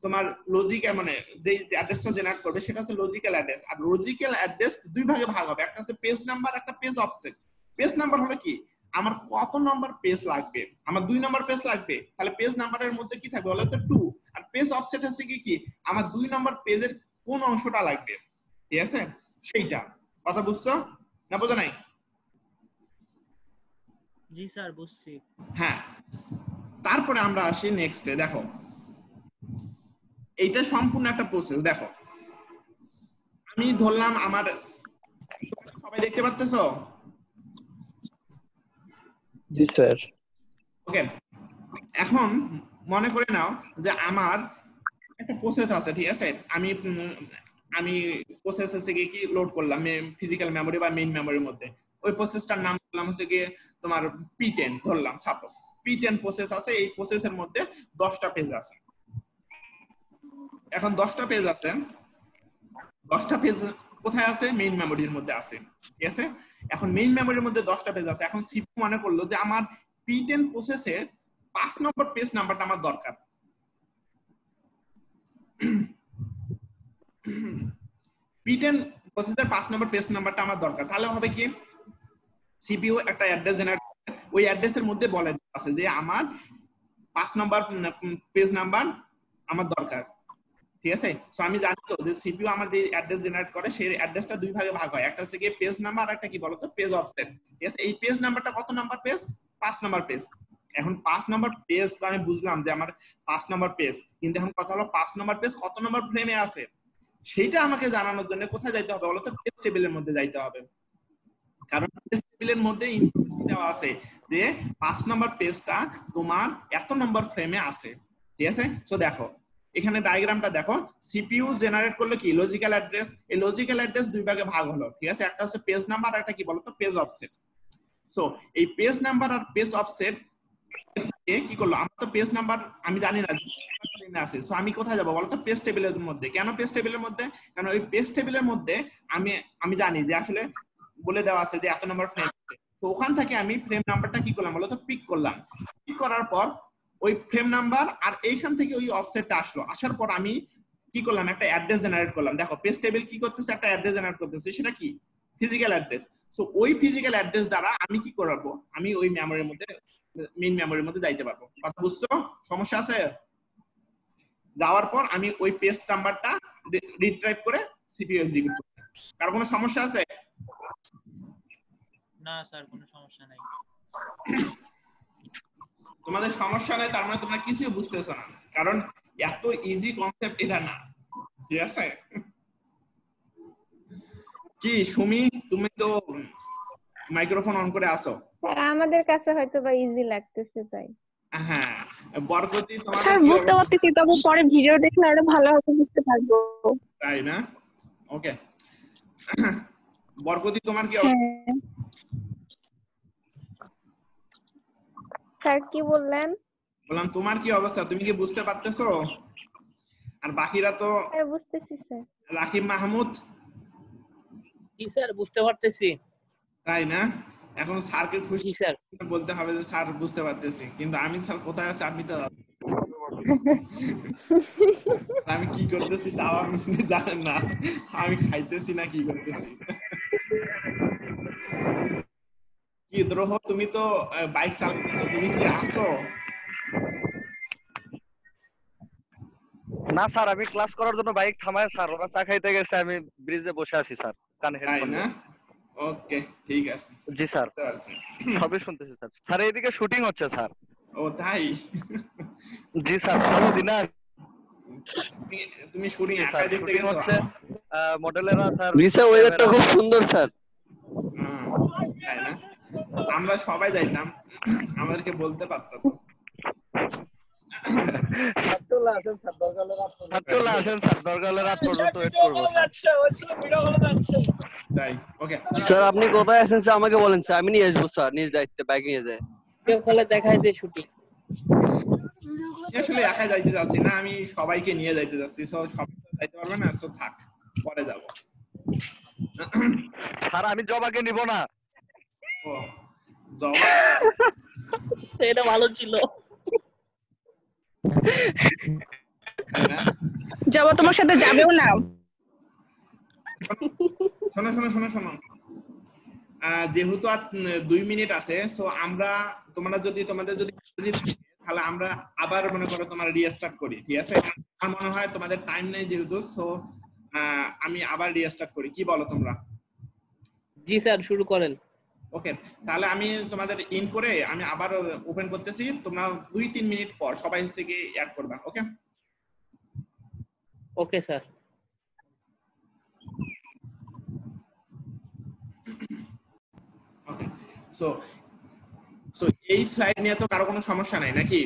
তোমার লজিক্যাল মানে যে অ্যাড্রেসটা জেনারেট করবে সেটা হচ্ছে লজিক্যাল অ্যাড্রেস, আর লজিক্যাল অ্যাড্রেস 2 ভাগে ভাগ হবে, একটা হচ্ছে পেজ নাম্বার, একটা পেজ অফসেট। পেজ নাম্বার হলো কি আমার কত নাম্বার পেজ লাগবে, আমার 2 নাম্বার পেজ লাগবে, তাহলে পেজ নাম্বারের মধ্যে কি থাকবে বলো তো? 2। আর পেজ অফসেট হচ্ছে কি আমার 2 নাম্বার পেজের কোন অংশটা লাগবে, ঠিক আছে? সেইটা। কথা বুঝছো না বোঝো নাই? জি স্যার বুঝছি। হ্যাঁ, তারপরে আমরা আসি নেক্সটে। দেখো এইটা সম্পূর্ণ একটা প্রসেস। দেখো আমি ধরলাম আমার, সবাই দেখতে পাচ্তেছো? জি স্যার। ওকে, এখন মনে করে নাও যে আমার একটা প্রসেস আছে, ঠিক আছে? আমি প্রসেস হচ্ছে কি লোড করলাম ফিজিক্যাল মেমোরি বা মেইন মেমোরির মধ্যে। ওই প্রসেসটার নাম দিলাম হচ্ছে কি তোমার P10 ধরলাম। সাপোজ P10 প্রসেস আছে, এই প্রসেসের মধ্যে 10টা পেজ আছে। এখন 10টা পেজ আছে, 10টা পেজ কোথায় আছে? মেইন মেমোরির মধ্যে আছে, ঠিক আছে? এখন মেইন মেমোরির মধ্যে 10টা পেজ আছে। এখন সিপিইউ মনে করলো যে আমার P10 প্রসেসে 5 নম্বর পেজ নাম্বারটা আমার দরকার। P10 প্রসেসের 5 নম্বর পেজ নাম্বারটা আমার দরকার। তাহলে হবে কি সিপিইউ একটা অ্যাড্রেস জেনারেট, ওই অ্যাড্রেসের মধ্যে বলে আছে যে আমার 5 নম্বর পেজ নাম্বার আমার দরকার, ঠিক আছে? সো আমি জানি তো যে সিপিইউ আমার যে অ্যাড্রেস জেনারেট করে সেই অ্যাড্রেসটা 2 ভাগে ভাগ হয়, একটা হচ্ছে কি পেজ নাম্বার আর একটা কি বলতো? পেজ অফসেট, ঠিক আছে? এই পেজ নাম্বারটা কত নাম্বার পেজ? 5 number page. এখন 5 নাম্বার পেজ তো আমি বুঝলাম যে আমার 5 নাম্বার পেজ, কিন্তু এখন কথা হলো 5 নাম্বার পেজ কত নাম্বার ফ্রেমে আছে সেটা আমাকে জানানোর জন্য কোথায় যাইতে হবে বলতো? পেজ টেবিলের মধ্যে যাইতে হবে। কারণ পেজ টেবিলের মধ্যে ইনফরমেশন দেওয়া আছে যে 5 নাম্বার পেজটা তোমার এত নাম্বার ফ্রেমে আছে, ঠিক আছে? সো দেখো এখানে ডায়াগ্রামটা দেখো, সিপিইউ জেনারেট করলো কি লজিক্যাল অ্যাড্রেস। এই লজিক্যাল অ্যাড্রেস 2 ভাগে ভাগ হলো, ঠিক আছে? একটা হচ্ছে পেজ নাম্বার আর একটা কি বলতো? Page offset. সো এই পেজ নাম্বার আর পেজ অফসেট কি করলো? আমার তো পেজ নাম্বার আমি জানি না আছে, সো আমি কোথায় যাব বলতো? পেজ টেবিলের মধ্যে। কেন পেজ টেবিলের মধ্যে? কারণ ওই পেজ টেবিলের মধ্যে আমি জানি যে আসলে বলে দেওয়া আছে যে এত নাম্বার ফ্রেম আছে, তো ওখান থেকে আমি ফ্রেম নাম্বারটা কি করলাম বলতো? পিক করলাম। পিক করার পর ওই ফ্রেম নাম্বার আর এইখান থেকে ওই অফসেটটা আসলো, আসার পর আমি কি করলাম, একটা অ্যাড্রেস জেনারেট করলাম। দেখো পেজ টেবিল কি করতেছে, একটা অ্যাড্রেস জেনারেট করতেছে, সেটা কি ফিজিক্যাল অ্যাড্রেস। সো ওই ফিজিক্যাল অ্যাড্রেস দ্বারা আমি কি করব, আমি ওই মেমোরির মধ্যে, মেইন মেমোরির মধ্যে যাইতে পারবো। কথা বুঝছো? সমস্যা আছে? যাওয়ার পর আমি ওই পেজ নাম্বারটা রিট্রাইভ করে সিপিইউ এক্সিকিউট করব। কার কোনো সমস্যা আছে? না স্যার, কোনো সমস্যা নাই। তোমাদের সমস্যা নাই তার মানে তোমরা কিছুই বুঝতেছো না, কারণ এত ইজি কনসেপ্ট এটা না। ঠিক আছে? কি সুমি, তুমি তো মাইক্রোফোন অন করে আসো। স্যার আমাদের কাছে হয়তো বা ইজি লাগতেছে তাই। হ্যাঁ, বরকতি তোমার স্যার বুঝতে পারতেছি, তবে পরে ভিডিও দেখলে আরো ভালোভাবে বুঝতে পারবো। তাই না? ওকে। বরকতি তোমার কি অবস্থা? স্যার কি বললেন? বললাম তোমার কি অবস্থা, তুমি কি বুঝতে পারতেছো? আর বাকিরা তো স্যার বুঝতেছি স্যার। রাকিব মাহমুদ? জি স্যার, বুঝতে পারতেছি। তাই না? এখন স্যারকে খুশি জি স্যার। বলতে হবে যে স্যার বুঝতে পারতেছি, কিন্তু আমি স্যার কোথায় আছে আপনি তো আমি কি করতেছি তাও আপনি জানেন না, আমি খাইতেছি না কি করতেছি। কি দ্রোহ, তুমি তো বাইক চালাতেছো, তুমি কি আসো? না স্যার, আমি ক্লাস করার জন্য বাইক থামায় স্যার, ওরা চা খাইতে গেছে, আমি ব্রিজে বসে আছি স্যার, কানে তাই হেডফোন না? দিয়ে। ওকে, ঠিক আছে। জি স্যার, বুঝতে পারছি। সবই শুনতেছি স্যার। স্যার এইদিকে শুটিং হচ্ছে স্যার। ও তাই? জি স্যার, কোনোদিন না। তুমি শুটিং জি একাই স্যার, দেখতে শুটিং গেছো? হচ্ছে, মডেলেরা স্যার। নিচে ওয়েদারটা খুব সুন্দর স্যার। তাই না? আমরা সবাই যাইতাম, আমাদেরকে বলতে পারতো। চলে আসেন স্যার, দরকার হলে রাত পর্যন্ত ওয়েট করবো স্যার। তাই, ওকে। স্যার আপনি কোথায় আছেন স্যার আমাকে বলেন স্যার, আমি নিয়ে আসবো স্যার, নিজ দায়িত্বে বাইক নিয়ে যায়। ভিডিও কলে দেখাই দে শুটিং। আসলে একাই যাইতে যাচ্ছি না, আমি সবাইকে নিয়ে যাইতে যাচ্ছি। সবাই যাইতে পারবে না, সো থাক, পরে যাব। স্যার আমি জবাকে নিব না। ও জবা, এটা ভালো ছিল। তাই না? জবা তোমার সাথে যাবেও না। শোনো শোনো শোনো শোনো, যেহেতু আর 2 মিনিট আছে, সো আমরা তোমাদের যদি তাহলে আমরা আবার মনে করো তোমার রিস্টার্ট করি। ঠিক আছে? আমার মনে হয় তোমাদের টাইম নেই যেহেতু, সো আমি আবার রিস্টার্ট করি, কি বলো তোমরা? জি স্যার, শুরু করেন। ওকে, তাহলে আমি তোমাদের ইন করে আমি আবার ওপেন করতেছি, তোমরা 2-3 মিনিট পর সবাই থেকে অ্যাড করবা। ওকে ওকে স্যার। ওকে, সো সো এই স্লাইড নিয়ে তো কারো কোনো সমস্যা নাই নাকি?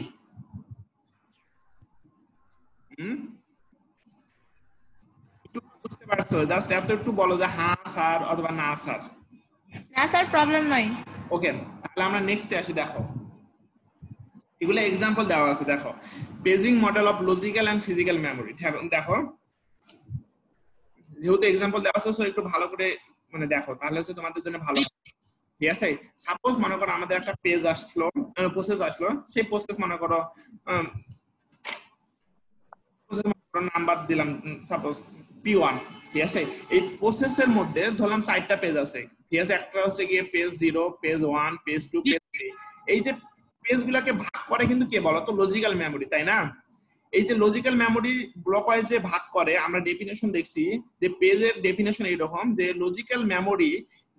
একটু বুঝতে পারছো? জাস্ট এত একটু বলো যে হ্যাঁ স্যার অথবা না স্যার। না স্যার, প্রবলেম নাই। ওকে, তাহলে আমরা নেক্সটে আসি। দেখো এগুলো এক্সাম্পল দেওয়া আছে। দেখো paging model of logical and physical memory. দেখো যেহেতু এক্সাম্পল দেওয়া আছে, সো একটু ভালো করে মানে দেখো, তাহলে হচ্ছে তোমাদের জন্য ভালো। ঠিক আছে? সাপোজ মনে করো আমাদের একটা পেজ আসলো, প্রসেস আসলো, সেই প্রসেস মনে করো নাম্বার দিলাম সাপোজ P1। ঠিক আছে? এই প্রসেসের মধ্যে ধরলাম 4টা পেজ আছে। ঠিক আছে? একটা হচ্ছে গিয়ে পেজ 0, পেজ 1, পেজ 2, পেজ 3। এই যে পেজগুলোকে ভাগ করে কিন্তু কে বলতো? লজিক্যাল মেমোরি, তাই না? এই যে লজিক্যাল মেমোরি ব্লক ওয়াইজে ভাগ করে, আমরা ডেফিনেশন দেখছি যে পেজের ডেফিনেশন এইরকম যে লজিক্যাল মেমোরি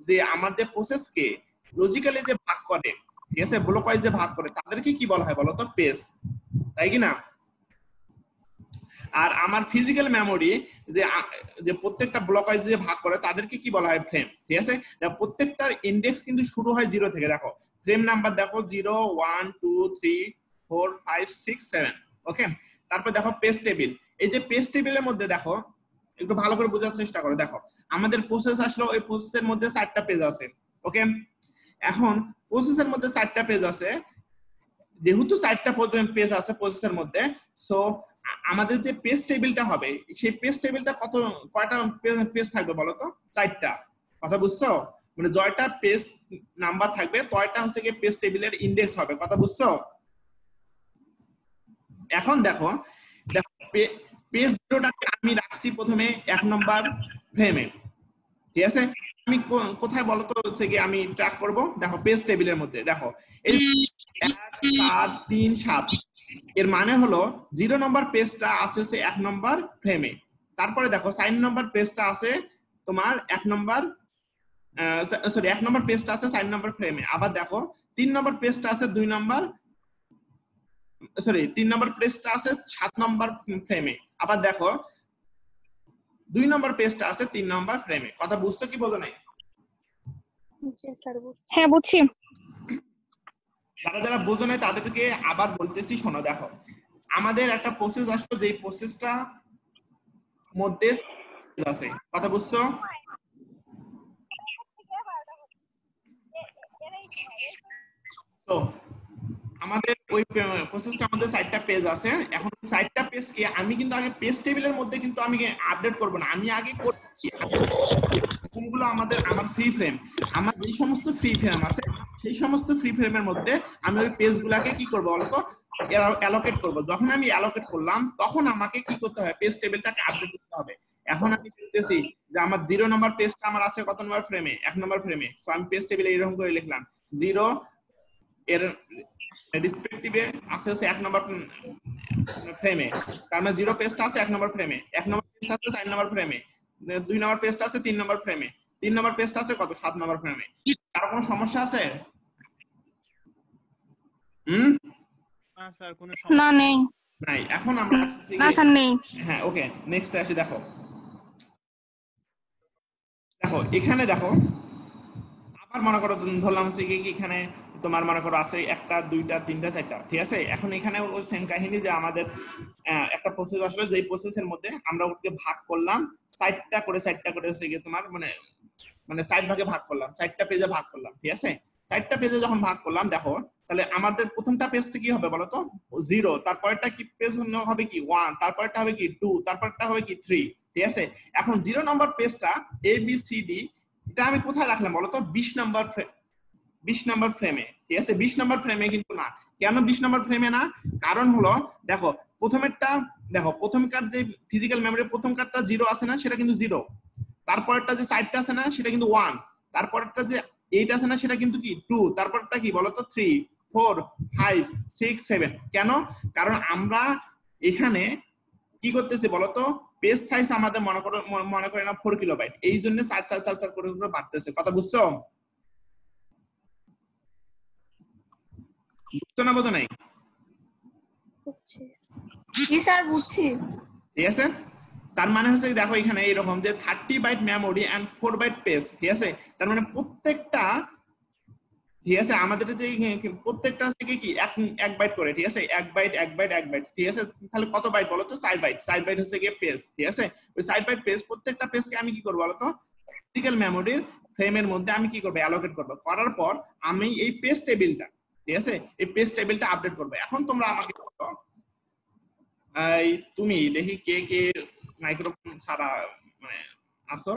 যে আমাদের প্রসেসকে লজিক্যালি যে ভাগ করে, ঠিক আছে, ব্লক ওয়াইজে ভাগ করে, তাদেরকে কি বলা হয় বলতো? পেজ, তাই কি না? আর আমার ফিজিক্যাল মেমোরি যে প্রত্যেকটা ব্লক ওয়াইজ যে ভাগ করে, তাদেরকে কি বলা হয়? ফ্রেম। ঠিক আছে? প্রত্যেকটার ইন্ডেক্স কিন্তু শুরু হয় 0 থেকে। দেখো ফ্রেম নাম্বার দেখো 0, 1, 2, 3, 4, 5, 6, 7। ওকে, তারপর দেখো পেজ টেবিল। এই যে পেজ টেবিলের মধ্যে দেখো, একটু ভালো করে বোঝার চেষ্টা করো। দেখো আমাদের প্রসেস আসলো, ওই প্রসেসের মধ্যে 4টা পেজ আছে। ওকে, এখন প্রসেসের মধ্যে 4টা পেজ আছে, যেহেতু 4টা পেজ আছে প্রসেসের মধ্যে, সো আমাদের যে পেজ টেবিলটা হবে, সেই পেজ টেবিলটা কয়টা পেজ থাকবে বলতো? 4টা। কথা বুঝছো? মানে জয়টা পেজ নাম্বার থাকবে, তয়টা হচ্ছে কি পেজ টেবিলের ইন্ডেক্স হবে। কথা বুঝছো? এখন দেখো পেজ 0টাকে আমি রাখছি প্রথমে 1 নম্বর ফ্রেমে, ঠিক আছে? আমি কোথায় বলো তো হচ্ছে কি আমি ট্র্যাক করব, দেখো পেজ টেবিলের মধ্যে দেখো এই 1 4 3 7, এর মানে হলো 0 নম্বর পেজটা আছে 1 নম্বর ফ্রেমে। তারপরে দেখো 4 নম্বর পেজটা আছে তোমার 1 নম্বর সরি 1 নম্বর পেজটা আছে 4 নম্বর ফ্রেমে। আবার দেখো 3 নম্বর পেজটা আছে 2 নম্বর সরি 3 নম্বর পেজটা আছে 7 নম্বর ফ্রেমে। আবার দেখো 2 নম্বর পেজটা আছে 3 নম্বর ফ্রেমে। কথা বুঝছো কি বোঝো নাই? হ্যাঁ বুঝছি। যারা যারা বোঝো নাই তাদেরকে আবার বলতেছি, শোনো। দেখো আমাদের একটা প্রসেস আসলো, যে প্রসেসটা মধ্যে আছে, কথা বুঝছো? তো আমাদের ওই প্রসেসটার মধ্যে 4টা পেজ আছে। এখন 4টা পেজকে আমি কিন্তু আগে পেজ টেবিলের মধ্যে কিন্তু আমি আপডেট করব না, আমি আগে কোনগুলো আমার ফ্রি ফ্রেম, আমার যে সমস্ত ফ্রি ফ্রেম আছে সেই সমস্ত ফ্রি ফ্রেমের মধ্যে আমি ওই পেজগুলোকে কি করব বলতো অ্যালোকেট করব। যখন আমি অ্যালোকেট করলাম তখন আমাকে কি করতে হবে, পেজ টেবিলটাকে আপডেট করতে হবে। এখন আমি বলতেছি যে আমার 0 নম্বর পেজটা আমার আছে কত নম্বর ফ্রেমে, 1 নম্বর ফ্রেমে। সো আমি পেজ টেবিলে এরকম করে লিখলাম 0 এর রেসপেক্টিভে আছে 1 নম্বর ফ্রেমে, তার মানে 0 পেজটা আছে 1 নম্বর ফ্রেমে, 1 নম্বর পেজটা আছে 4 নম্বর ফ্রেমে, 2 নম্বর পেজটা আছে 3 নম্বর ফ্রেমে, 3 নম্বর পেজটা আছে কত 7 নম্বর ফ্রেমে। আর কোনো সমস্যা আছে? না স্যার কোনো না সমস্যা নেই। নাই। এখন আমরা না স্যার নেই। হ্যাঁ ওকে, নেক্সট আসি। দেখো দেখো এখানে দেখো আবার মনে করো ধরলাম হচ্ছে কি এখানে তোমার মনে করো আছে 1টা 2টা 3টা 4টা, ঠিক আছে? এখন এখানে ওই সেম কাহিনী যে আমাদের একটা প্রসেস আসলে, যেই প্রসেসের মধ্যে আমরা ওকে ভাগ করলাম 4টা করে হচ্ছে কি তোমার মানে 4 ভাগে ভাগ করলাম, 4টা পেজে ভাগ করলাম, ঠিক আছে? 4টা পেজে যখন ভাগ করলাম দেখো তাহলে আমাদের প্রথমটা পেজটা কি হবে বলতো 0, তারপরটা কি পেজ হবে কি 1, তারপরটা হবে কি 2, তারপরটা হবে কি 3, ঠিক আছে? এখন 0 নম্বর পেজটা ABCD এটা আমি কোথায় রাখলাম বলতো 20 নম্বর ফ্রেমে, ঠিক আছে? 20 নম্বর ফ্রেমে কিন্তু না। কেন 20 নম্বর ফ্রেমে না? কারণ হলো দেখো প্রথমকার যে ফিজিক্যাল মেমরি প্রথম কারটা 0 আছে না, সেটা কিন্তু 0, তারপরটা যে 4টা আছে না সেটা কিন্তু 1, তারপরটা যে 8 আছে না সেটা কিন্তু কি 2, তারপরটা কি বলতো 3 4 5 6 7। কেন? কারণ আমরা এখানে কি করতেছি বলতো পেজ সাইজ আমাদের মনে করে না 4 কিলোবাইট, এই জন্য 4 করে বাড়তেছে। কথা বুঝছো? বুঝছো না বোঝো নাই? জি স্যার বুঝছি। ঠিক আছে, তার মানে হচ্ছে দেখো এখানে এরকম যে 30 byte memory and 4 byte page, ঠিক আছে? তার মানে প্রত্যেকটা, ঠিক আছে, আমাদের যে প্রত্যেকটা হচ্ছে কি 1 বাইট করে, ঠিক আছে? 1 বাইট 1 বাইট 1 বাইট, ঠিক আছে? তাহলে কত বাইট বলো তো 4 বাইট হচ্ছে কি পেজ, ঠিক আছে? ওই 4 বাইট পেজ, প্রত্যেকটা পেজকে আমি কি করব বলো তো ফিজিক্যাল মেমোরির ফ্রেমের মধ্যে আমি কি করব অ্যালোকেট করব। করার পর আমি এই পেজ টেবিলটা, ঠিক আছে, এই পেজ টেবিলটা আপডেট করব। এখন তোমরা আমাকে বলো এই তুমি দেখি কে কে মাইক্রোফোন ছাড়া মানে আসো,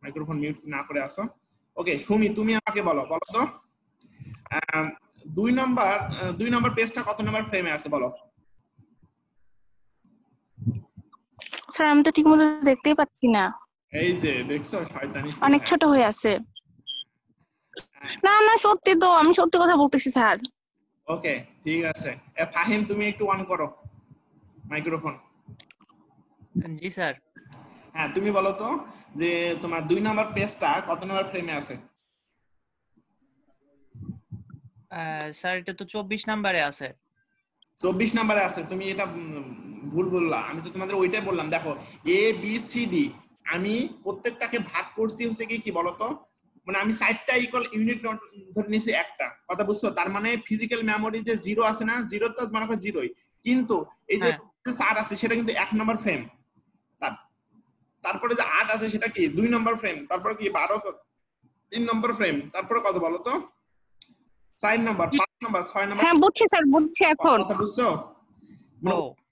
মাইক্রোফোন মিউট না করে আসো। ওকে সুমি, তুমি আমাকে বলো তো 2 নম্বর পেজটা কত নম্বর ফ্রেমে আছে বলো? স্যার আমি তো ঠিকমতো দেখতেই পাচ্ছি না। এই যে দেখছো শয়তানি, অনেক ছোট হয়ে আছে। না না সত্যি তো, আমি সত্যি কথা বলতেছি স্যার। ওকে ঠিক আছে। ফাহিম তুমি একটু অন করো মাইক্রোফোন। জি স্যার। হ্যাঁ তুমি বলো তো যে তোমার 2 নম্বর পেজটা কত নম্বর ফ্রেমে আছে? স্যার এটা তো 24 নম্বরে আছে। 24 নম্বরে আছে, তুমি এটা ভুল বললা। আমি তো তোমাদের ওইটাই বললাম। দেখো ABCD আমি প্রত্যেকটাকে ভাগ করছি হচ্ছে কি বলতো, মানে আমি 4টা ইকুয়াল ইউনিট ধরে নিয়েছি একটা। কথা বুঝছো? তার মানে ফিজিক্যাল মেমোরি যে 0 আছে না, 0 তো মনে করো 0ই, কিন্তু এই যে 4 আছে সেটা কিন্তু 1 নম্বর ফ্রেম, তারপরে যে 8 আছে সেটা কি 2 নম্বর ফ্রেম, তারপরে কি 12 3 নম্বর ফ্রেম, তারপরে কত বলো তো 4 নম্বর 5 নম্বর 6 নম্বর। হ্যাঁ বুঝছি স্যার, বুঝছি এখন। কথা বুঝছো?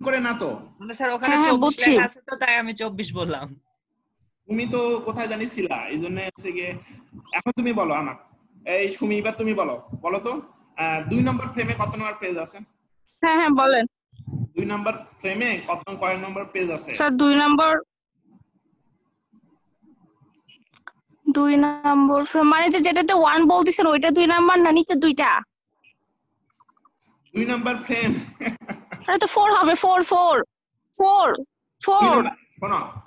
করে না তো মানে স্যার ওখানে 24 লেখা আছে তো তাই আমি 24 বললাম। তুমি তো কোথায় জানি ছিলা, এইজন্য হচ্ছে গিয়ে। এখন তুমি বলো আমাকে, এই সুমি এবার তুমি বলো তো 2 নম্বর ফ্রেমে কত নম্বর পেজ আছে? হ্যাঁ হ্যাঁ বলেন। 2 নাম্বার ফ্রেমে কয় নম্বর পেজ আছে? স্যার 2 নম্বর ফ্রেম মানে যেটাতে 1 বলতেছেন ওইটা 2 নাম্বার না নিচে দুইটা? 2 নাম্বার ফ্রেম। আরে তো 4 হবে, 4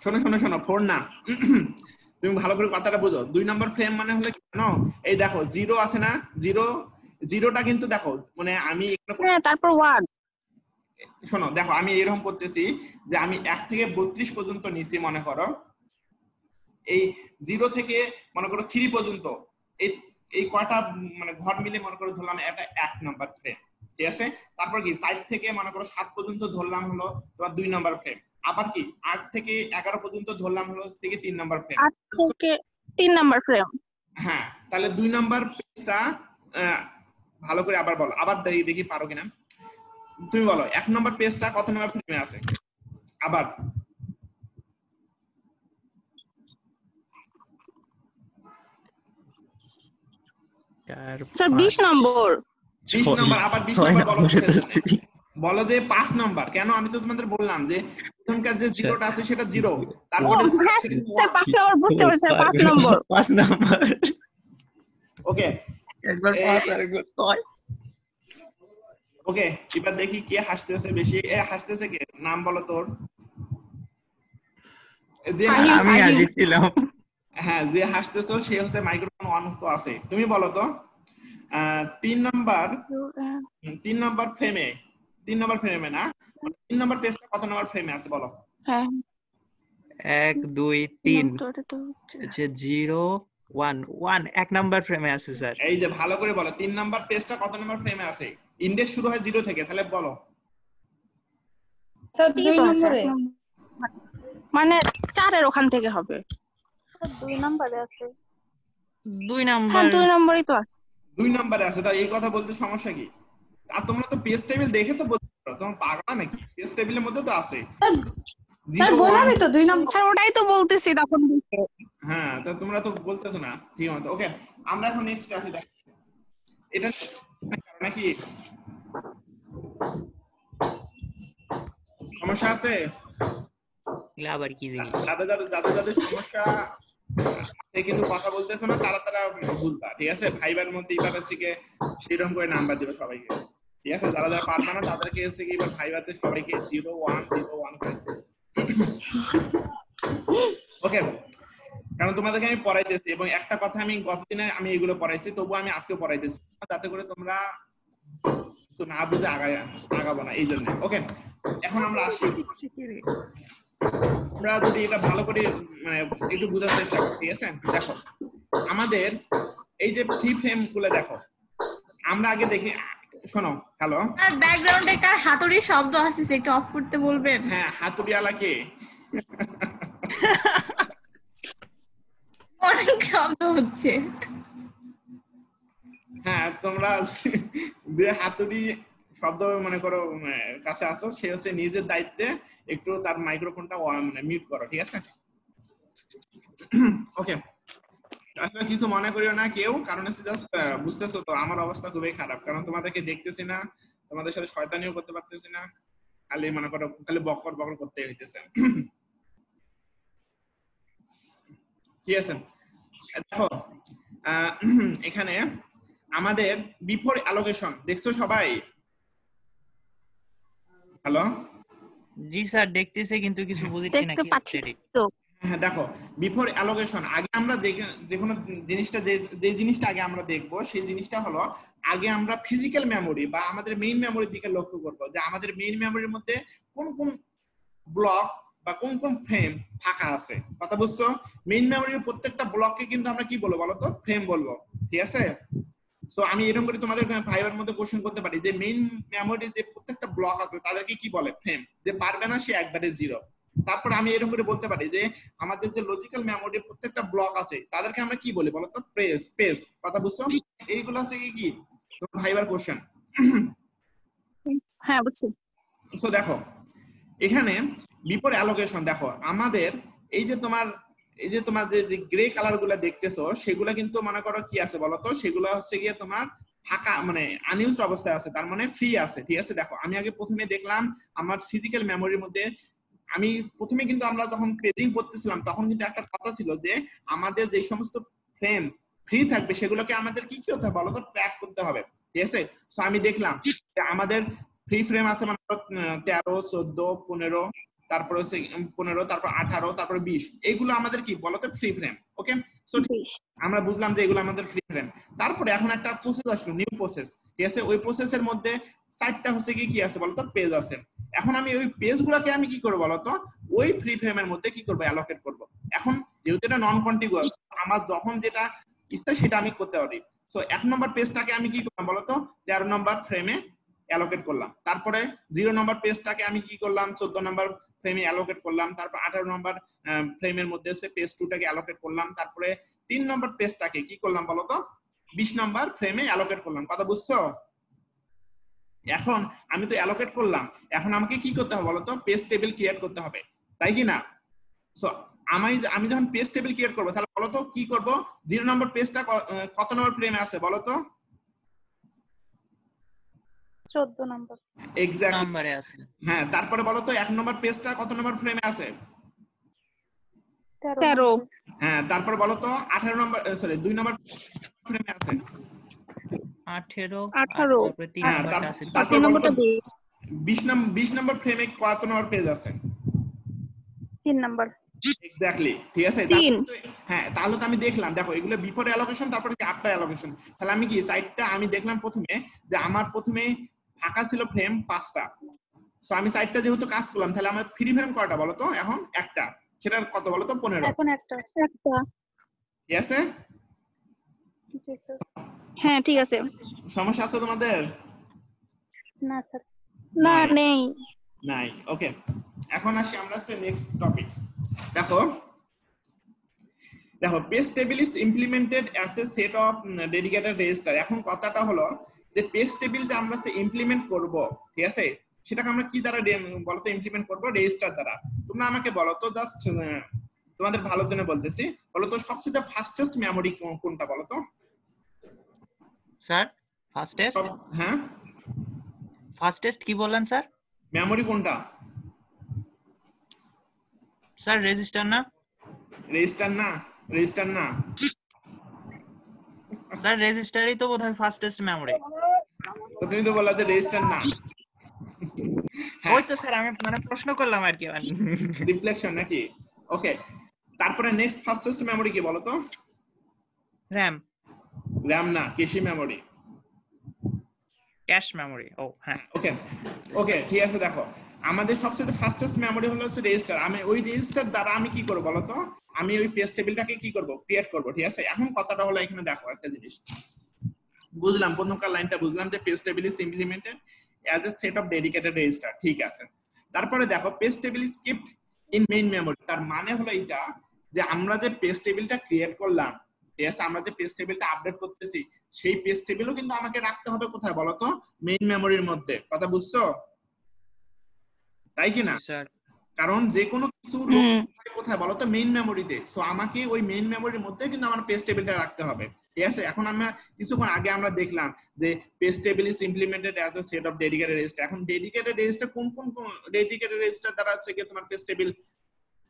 শোনো 4 না। তুমি ভালো করে কথাটা বুঝো। 2 নাম্বার ফ্রেম মানে হলো কি জানো? এই দেখো 0 আছে না, জিরোটা কিন্তু দেখো মানে আমি হ্যাঁ তারপর 1। শোনো দেখো আমি এরকম করতেছি যে আমি 1 থেকে 32 পর্যন্ত নিছি মনে করো, এই 0 থেকে মনে করো 3 পর্যন্ত এই কয়টা মানে ঘর মিলে মনে করো ধরলাম এটা 1 নাম্বার ফ্রেম, ঠিক আছে? তারপর কি 4 থেকে মনে করো 7 পর্যন্ত ধরলাম হলো তোমার 2 নাম্বার ফ্রেম, আবার কি 8 থেকে 11 পর্যন্ত ধরলাম হলো 3 নাম্বার ফ্রেম। 8 থেকে 3 নাম্বার ফ্রেম। হ্যাঁ, তাহলে 2 নাম্বার পেজটা ভালো করে আবার বলো, আবার দেখি পারো কিনা। তুমি বলো 1 নাম্বার পেজটা কত নাম্বার ফ্রেমে আছে? আবার স্যার 20 নম্বর। 20 নাম্বার, আবার 20 নাম্বার বলো যে 5 নাম্বার। কেন? আমি তো তোমাদের বললাম যে প্রথমকার যে জিরোটা আছে সেটা 0, তারপরে স্যার 5 নম্বর বুঝতে পারছি স্যার, 5 নম্বর। ওকে, একবার 5 আর একবার 6। ওকে, এবার দেখি কে হাসতেছে বেশি। হাসতেছে কে? নাম বলো তোর। আমি আগে ছিলাম। হ্যাঁ, যে হাসতেছো সে হচ্ছে মাইক্রোফোন অন তো আছে। তুমি বলো তো 3 নাম্বার ফ্রেমে না 3 নাম্বার পেজটা কত নাম্বার ফ্রেমে আছে বলো? হ্যাঁ 1 2 3 আচ্ছা 0 1 1 1 নাম্বার ফ্রেমে আছে স্যার। এই যে ভালো করে বলো 3 নাম্বার পেজটা কত নাম্বার ফ্রেমে আছে? ইন্ডেক্স শুরু হয় 0 থেকে, তাহলে বলো। স্যার 2 নম্বরে মানে 4 এর ওখান থেকে হবে। 2 নম্বরে আছে। 2 নাম্বার। হ্যাঁ 2 নম্বরই তো আছে। 2 নম্বরে আছে, তাই এই কথা বলতে সমস্যা কি? আর তোমরা তো পেজ টেবিল দেখে তো বলতে পারো, তোমরা পাগলা নাকি? পেজ টেবিলের মধ্যে তো আছে। স্যার বললামই তো 2 নম্বর। স্যার ওটাই তো বলতেছি তখন। হ্যাঁ, তো তোমরা তো বলতেছো না ঠিক মতো। ওকে, আমরা এখন নেক্সট আসি। দেখো এটা নাকি সমস্যা আছে? আবার কি জিনিস? যাদের সমস্যা আছে কিন্তু কথা বলতেছে না তারা বুঝবা, ঠিক আছে? ভাইবার মধ্যে এবার হচ্ছে কি সেরকম করে নাম্বার দিবে সবাইকে, ঠিক আছে? যারা পারবে না তাদেরকে হচ্ছে কি এবার ভাইবাতে সবাইকে 0 1 0 1 করে। ওকে, কারণ তোমাদেরকে আমি পড়াইতেছি এবং একটা কথা আমি গতদিনে আমি এগুলো পড়াইছি, তবু আমি আজকে পড়াইতেছি যাতে করে তোমরা তো না বুঝে আগাবো না, এই জন্য। ওকে, এখন আমরা আসি, আমরা যদি এটা ভালো করে মানে একটু বোঝার চেষ্টা করি, ঠিক আছে? দেখো আমাদের এই যে ফ্রি ফ্রেম গুলো দেখো, আমরা আগে দেখি। শোনো, হ্যালো, আর ব্যাকগ্রাউন্ডে কার হাতুড়ির শব্দ আসছে, একটু অফ করতে বলবেন? হ্যাঁ, হাতুড়িওয়ালা কে? অনেক শব্দ হচ্ছে। হ্যাঁ, তোমরা যে হাতুড়ি শব্দ মনে করো কাছে আসো, সে হচ্ছে নিজের দায়িত্বে একটু তার মাইক্রোফোনটা মানে মিউট করো, ঠিক আছে? ওকে, আসলে কিছু মনে করিও না কেউ, কারণ হচ্ছে জাস্ট বুঝতেছো তো আমার অবস্থা খুবই খারাপ, কারণ তোমাদেরকে দেখতেছি না, তোমাদের সাথে শয়তানিও করতে পারতেছি না, খালি মনে করো খালি বকর করতে হইতেছে, ঠিক আছে? দেখো এখানে আমাদের বিফোর অ্যালোকেশন দেখছো সবাই? হ্যালো, জি স্যার দেখতেছি কিন্তু কিছু বুঝিচ্ছি না কি হচ্ছে। হ্যাঁ, দেখো বিফোর অ্যালোকেশন আগে আমরা দেখুন জিনিসটা যে জিনিসটা আগে আমরা দেখবো সেই জিনিসটা হলো আগে আমরা ফিজিক্যাল মেমোরি বা আমাদের মেইন মেমোরির দিকে লক্ষ্য করবো, যে আমাদের মেইন মেমোরির মধ্যে কোন কোন ব্লক বা কোন কোন ফ্রেম ফাঁকা আছে। কথা বুঝছো? মেইন মেমোরির প্রত্যেকটা ব্লককে কিন্তু আমরা কি বলবো বলো তো? ফ্রেম বলবো, ঠিক আছে? সো আমি এরকম করে তোমাদের ফাইবার মধ্যে কোশ্চেন করতে পারি যে মেইন মেমোরির যে প্রত্যেকটা ব্লক আছে তাদেরকে কি বলে? ফ্রেম। যে পারবে না সে একবারে 0। তারপর আমি এরকম করে বলতে পারি যে আমাদের যে লজিক্যাল মেমোরির প্রত্যেকটা ব্লক আছে তাদেরকে আমরা কি বলি বলো তো? স্পেস। কথা বুঝছো? এইগুলো হচ্ছে কি তোমার ফাইবার কোশ্চেন। হ্যাঁ বুঝছি। সো দেখো এখানে বিফোর অ্যালোকেশন, দেখো আমাদের এই যে তোমার যে গ্রে কালার গুলা দেখতেছো সেগুলা কিন্তু মনে করো কি আছে বলতো? সেগুলো হচ্ছে গিয়ে তোমার ফাঁকা মানে আনইউজড অবস্থায় আছে, তার মানে ফ্রি আছে। ঠিক আছে, দেখো আমি আগে প্রথমে দেখলাম আমার ফিজিক্যাল মেমোরির মধ্যে, আমি প্রথমে কিন্তু আমরা যখন পেজিং করতেছিলাম তখন কিন্তু একটা কথা ছিল যে আমাদের যে সমস্ত ফ্রেম ফ্রি থাকবে সেগুলোকে আমাদের কি করতে হবে বলো তো, ট্র্যাক করতে হবে। ঠিক আছে, সো আমি দেখলাম যে আমাদের ফ্রি ফ্রেম আছে মানে 13, 14, 15, তারপরে 15, তারপর 18, তারপরে 20, এইগুলো আমাদের কি বলতো ফ্রি ফ্রেম। ওকে, সো আমরা বুঝলাম যে এগুলো আমাদের ফ্রি ফ্রেম। তারপরে এখন একটা প্রসেস আসলো, নিউ প্রসেস। ঠিক আছে, ওই প্রসেসের মধ্যে 4টা হচ্ছে কি আছে বলতো, পেজ আছে। এখন আমি ওই পেজগুলোকে আমি কি করব বলতো, ওই ফ্রি ফ্রেমের মধ্যে কি করব, অ্যালোকেট করব। এখন যেহেতু এটা নন কন্টিগুয়াস, আমার যখন যেটা ইচ্ছা সেটা আমি করতে পারি। সো 1 নম্বর পেজটাকে আমি কি করলাম বলতো, 13 নম্বর ফ্রেমে অ্যালোকেট করলাম। তারপরে 0 নম্বর পেজটাকে আমি কি করলাম, 14 নম্বর ফ্রেমে অ্যালোকেট করলাম। তারপর 18 নম্বর ফ্রেমের মধ্যে এসে পেজ 2টাকে অ্যালোকেট করলাম। তারপরে 3 নম্বর পেজটাকে কি করলাম বলতো, 20 নম্বর ফ্রেমে অ্যালোকেট করলাম। কথা বুঝছো? এখন আমি তো অ্যালোকেট করলাম, এখন আমাকে কি করতে হবে বলতো, পেজ টেবিল ক্রিয়েট করতে হবে, তাই কি না? সো আমি যখন পেজ টেবিল ক্রিয়েট করবো তাহলে বলতো কি করব, 0 নম্বর পেজটা কত নম্বর ফ্রেমে আছে বলতো? 14 নম্বর। এক্স্যাক্টলি নম্বরে আছে। হ্যাঁ, তারপরে বলতো 1 নম্বর পেজটা কত নম্বর ফ্রেমে আছে? 13। হ্যাঁ, তারপর বলতো 18 নম্বর, সরি 2 নম্বর ফ্রেমে আছে 18, 18, তারপরে 3 হ্যাঁ, নম্বরটা আছে। তারপর 3 বলতো নম্বরটা 20 নম্বর ফ্রেমে কত নম্বর পেজ আছে? 3 নম্বর। এক্স্যাক্টলি, ঠিক আছে। হ্যাঁ, তাহলে তো আমি দেখলাম, দেখো এগুলো বিফোর অ্যালোকেশন, তারপরে কি আফটার অ্যালোকেশন। তাহলে আমি কি সাইটটা আমি দেখলাম প্রথমে যে আমার প্রথমে ফাঁকা ছিল ফ্রেম 5টা। সো আমি সাইটটা যেহেতু কাজ করলাম, তাহলে আমার ফ্রি ফ্রেম কয়টা বলো তো? এখন একটা, সেটার কত বলো তো? 15। এখন একটা। ঠিক আছে, জি স্যার। হ্যাঁ ঠিক আছে। সমস্যা আছে তোমাদের? না স্যার, না নেই। নাই। ওকে, এখন আসি আমরা নেক্সট টপিকস। দেখো page table is implemented as a set of dedicated register. এখন কথাটা হলো যে পেজ টেবিল যে আমরা ইমপ্লিমেন্ট করব, ঠিক আছে, সেটাকে আমরা কি দ্বারা বলতো ইমপ্লিমেন্ট করব? রেজিস্টার দ্বারা। তোমরা আমাকে বলো তো, জাস্ট তোমাদের ভালোর জন্য বলতেছি, বলো তো সবচেয়ে ফাস্টেস্ট মেমরি কোনটা বলো তো? Sir fastest? হ্যাঁ, ফাস্টেস্ট কি বললেন স্যার? মেমরি কোনটা স্যার? রেজিস্টার না? রেজিস্টার না, রেজিস্টার না স্যার, রেজিস্টারই তো বোধহয় ফাস্টেস্ট মেমরি। তো তুমি তো বললা যে রেজিস্টার না। ওই তো স্যার, আমি মানে প্রশ্ন করলাম আর কি, রিফ্লেকশন নাকি? ওকে, তারপরে নেক্সট ফাস্টেস্ট মেমরি কি বলো তো? র‍্যাম। র‍্যাম না, ক্যাশে মেমরি, ক্যাশ মেমরি। ও হ্যাঁ, ওকে ওকে, ঠিক আছে। দেখো আমাদের সবচেয়ে ফাস্টেস্ট মেমরি হলো হচ্ছে রেজিস্টার। আমি ওই রেজিস্টার দ্বারা আমি কি করব বলো তো, আমি ওই পেজ টেবিলটাকে কি করব, ক্রিয়েট করব। ঠিক আছে, এখন কথাটা হলো এখানে দেখো একটা জিনিস বুঝলাম, প্রথমকার লাইনটা বুঝলাম যে page table is implemented as a set of dedicated register. ঠিক আছে, তারপরে দেখো page table is kept in main memory. তার মানে হলো এটা যে আমরা যে পেজ টেবিলটা ক্রিয়েট করলাম, ঠিক আছে, আমরা যে পেজ টেবিলটা আপডেট করতেছি, সেই পেজ টেবিলও কিন্তু আমাকে রাখতে হবে কোথায় বলো তো? মেইন মেমরির মধ্যে। কথা বুঝছো? তাই কি না? কারণ যে কোনো কিছু কোথায় বলো তো? মেইন মেমরিতে। সো আমাকে ওই মেইন মেমরির মধ্যে কিন্তু আমার পেজ টেবিলটা রাখতে হবে। ঠিক আছে, এখন আমরা কিছুক্ষণ আগে আমরা দেখলাম যে page table is implemented as a set of dedicated register. এখন ডেডিকেটেড রেজিস্টার কোন কোন ডেডিকেটেড রেজিস্টার দ্বারা হচ্ছে কি তোমার পেজ টেবিল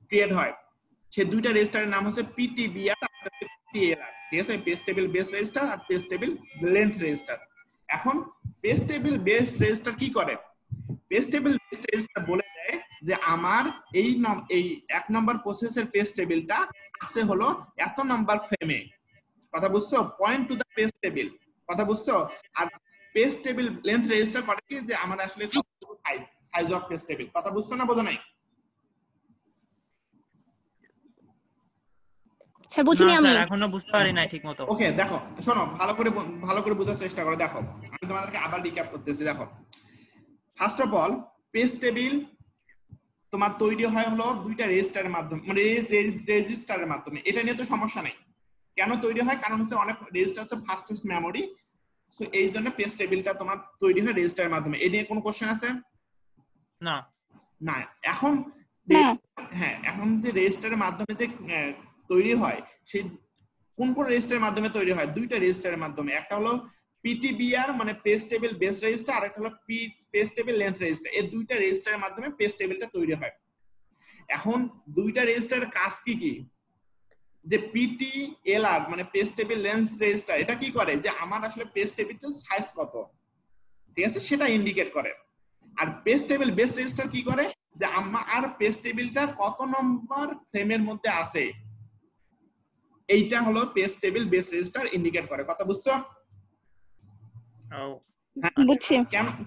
ক্রিয়েট হয়? সেই দুইটা রেজিস্টারের নাম হচ্ছে পিটিবিআর আর টিএলআর। ঠিক আছে, পেজ টেবিল বেস রেজিস্টার আর পেজ টেবিল লেন্থ রেজিস্টার। এখন পেজ টেবিল বেস রেজিস্টার কি করে? পেজ টেবিল বেস রেজিস্টার বলে দেয় যে আমার এই 1 নম্বর প্রসেসের পেজ টেবিলটা আছে হলো এত নাম্বার ফ্রেমে। কথা বুঝছো? Point to the page table. কথা বুঝছো? আর পেজ টেবিল লেন্থ রেজিস্টার করে কি যে আমার আসলে সাইজ অফ পেজ টেবিল। কথা বুঝছো না বোঝো নাই? স্যার বুঝিনি, আমি এখনো বুঝতে পারি না ঠিকমতো। ওকে, দেখো শোনো, ভালো করে বোঝার চেষ্টা করো। দেখো আমি তোমাদেরকে আবার রিক্যাপ করতেছি। দেখো first of all page table তোমার তৈরি হয় হলো দুইটা রেজিস্টারের মাধ্যমে, মানে রেজিস্টারের মাধ্যমে। এটা নিয়ে তো সমস্যা নাই। কেন তৈরি হয়? কারণ হচ্ছে অনেক রেজিস্টার হচ্ছে ফাস্টেস্ট মেমরি। সো এই জন্য পেজ টেবিলটা তোমার তৈরি হয় রেজিস্টারের মাধ্যমে। এই নিয়ে কোনো কোশ্চেন আছে? না না। এখন হ্যাঁ, এখন যে রেজিস্টারের মাধ্যমে যে তৈরি হয়, সেই কোন কোন রেজিস্টারের মাধ্যমে তৈরি হয়? দুইটা রেজিস্টারের মাধ্যমে। একটা হলো পিটিবিআর মানে পেজ টেবিল বেস রেজিস্টার, আর একটা হলো পেজ টেবিল লেন্থ রেজিস্টার। এই দুইটা রেজিস্টারের মাধ্যমে পেজ টেবিলটা তৈরি হয়। এখন দুইটা রেজিস্টারের কাজ কি কি? যে পিটিএলআর মানে পেজ টেবিল লেন্থ রেজিস্টার, এটা কি করে যে আমার আসলে পেজ টেবিলটার সাইজ কত, ঠিক আছে, সেটা ইন্ডিকেট করে। আর পেজ টেবিল বেস রেজিস্টার কি করে যে আমার পেজ টেবিলটা কত নম্বর ফ্রেমের মধ্যে আছে, এইটা হলো page table base register indicate করে। কথা বুঝছো? বুঝছি।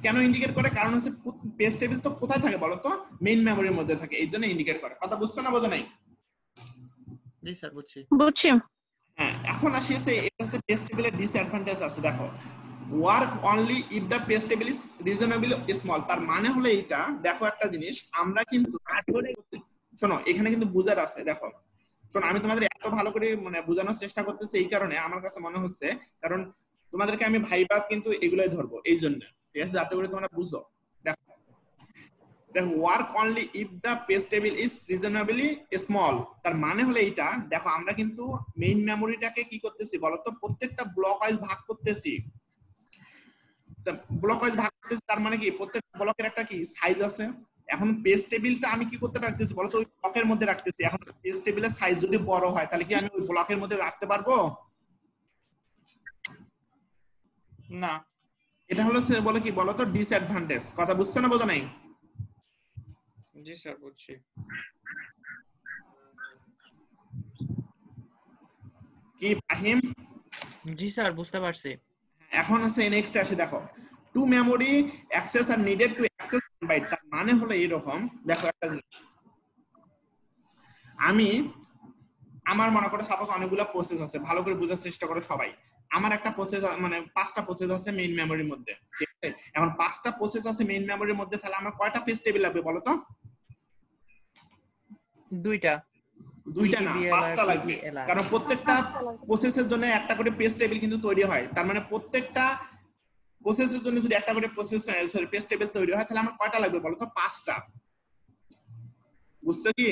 কেন ইন্ডিকেট করে? কারণ হচ্ছে পেজ টেবিল তো কোথায় থাকে বলো তো? মেইন মেমোরির মধ্যে থাকে, এই জন্য ইন্ডিকেট করে। কথা বুঝছো না বোঝো নাই? জি স্যার বুঝছি। বুঝছি। হ্যাঁ, এখন আসি এটা হচ্ছে পেজ টেবিলের ডিসঅ্যাডভান্টেজ আছে। দেখো, work only if the page table is reasonably small. তার মানে হলো এইটা, দেখো একটা জিনিস, আমরা কিন্তু শোনো এখানে কিন্তু বুঝার আছে। দেখো শোনো, আমি তোমাদের এত ভালো করে মানে বোঝানোর চেষ্টা করতেছি এই কারণে আমার কাছে মনে হচ্ছে, কারণ তোমাদেরকে আমি ভাইবা কিন্তু এগুলাই ধরবো এই জন্য, ঠিক আছে, যাতে করে তোমরা বুঝো। দেখো work only if the page table is reasonably small, তার মানে হলো এইটা। দেখো আমরা কিন্তু মেইন মেমোরিটাকে কি করতেছি বলতো? প্রত্যেকটা ব্লক ওয়াইজ ভাগ করতেছি। ব্লক ওয়াইজ ভাগ করতেছি, তার মানে কি প্রত্যেকটা ব্লকের একটা কি সাইজ আছে। এখন পেজ টেবিলটা আমি কি করতে রাখতেছি বলতো? ওই ব্লকের মধ্যে রাখতেছি। এখন পেজ টেবিলের সাইজ যদি বড় হয় তাহলে কি আমি ওই ব্লকের মধ্যে রাখতে পারবো না? এটা হলো বলে কি বলতো ডিসঅ্যাডভান্টেজ। কথা বুঝছো না বোঝো নাই? জি স্যার বুঝছি। কি ফাহিম? জি স্যার বুঝতে পারছি। এখন আছে নেক্সট আসে, দেখো two memory access are needed to access byte. তার মানে হলো এরকম, দেখো একটা জিনিস, আমার মনে করো সাপোজ অনেকগুলো প্রসেস আছে, ভালো করে বোঝার চেষ্টা করো সবাই। আমার একটা প্রসেস মানে 5টা প্রসেস আছে মেইন মেমোরির মধ্যে, ঠিক আছে? এখন 5টা প্রসেস আছে মেইন মেমোরির মধ্যে, তাহলে আমার কয়টা পেজ টেবিল লাগবে বলো তো? দুইটা না, 5টা লাগবে। কারণ প্রত্যেকটা প্রসেসের জন্য একটা করে পেজ টেবিল কিন্তু তৈরি হয়। তার মানে প্রত্যেকটা প্রসেসের জন্য যদি একটা করে পেজ টেবিল তৈরি হয়, তাহলে আমার কয়টা লাগবে বলো তো? 5টা। বুঝছো কি?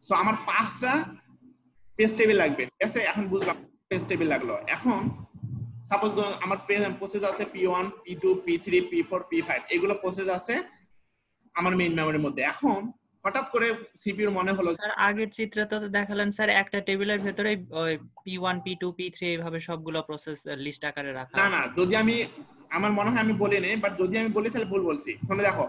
সো আমার 5টা পেজ টেবিল লাগবে, ঠিক আছে? এখন বুঝলাম পেজ টেবিল লাগলো। এখন সাপোজ আমার প্রসেস আছে P1 P2 P3 P4 P5, এগুলো প্রসেস আছে আমার মেইন মেমোরির মধ্যে। এখন হঠাৎ করে সিপিইউর মনে হলো, স্যার আগের চিত্রে তো দেখালেন স্যার একটা টেবিলের ভিতরে P1 P2 P3 এইভাবে সবগুলো প্রসেস লিস্ট আকারে রাখা। না যদি আমার মনে হয় আমি বলি নাই, বাট যদি আমি বলি তাহলে ভুল বলছি। শোনো, দেখো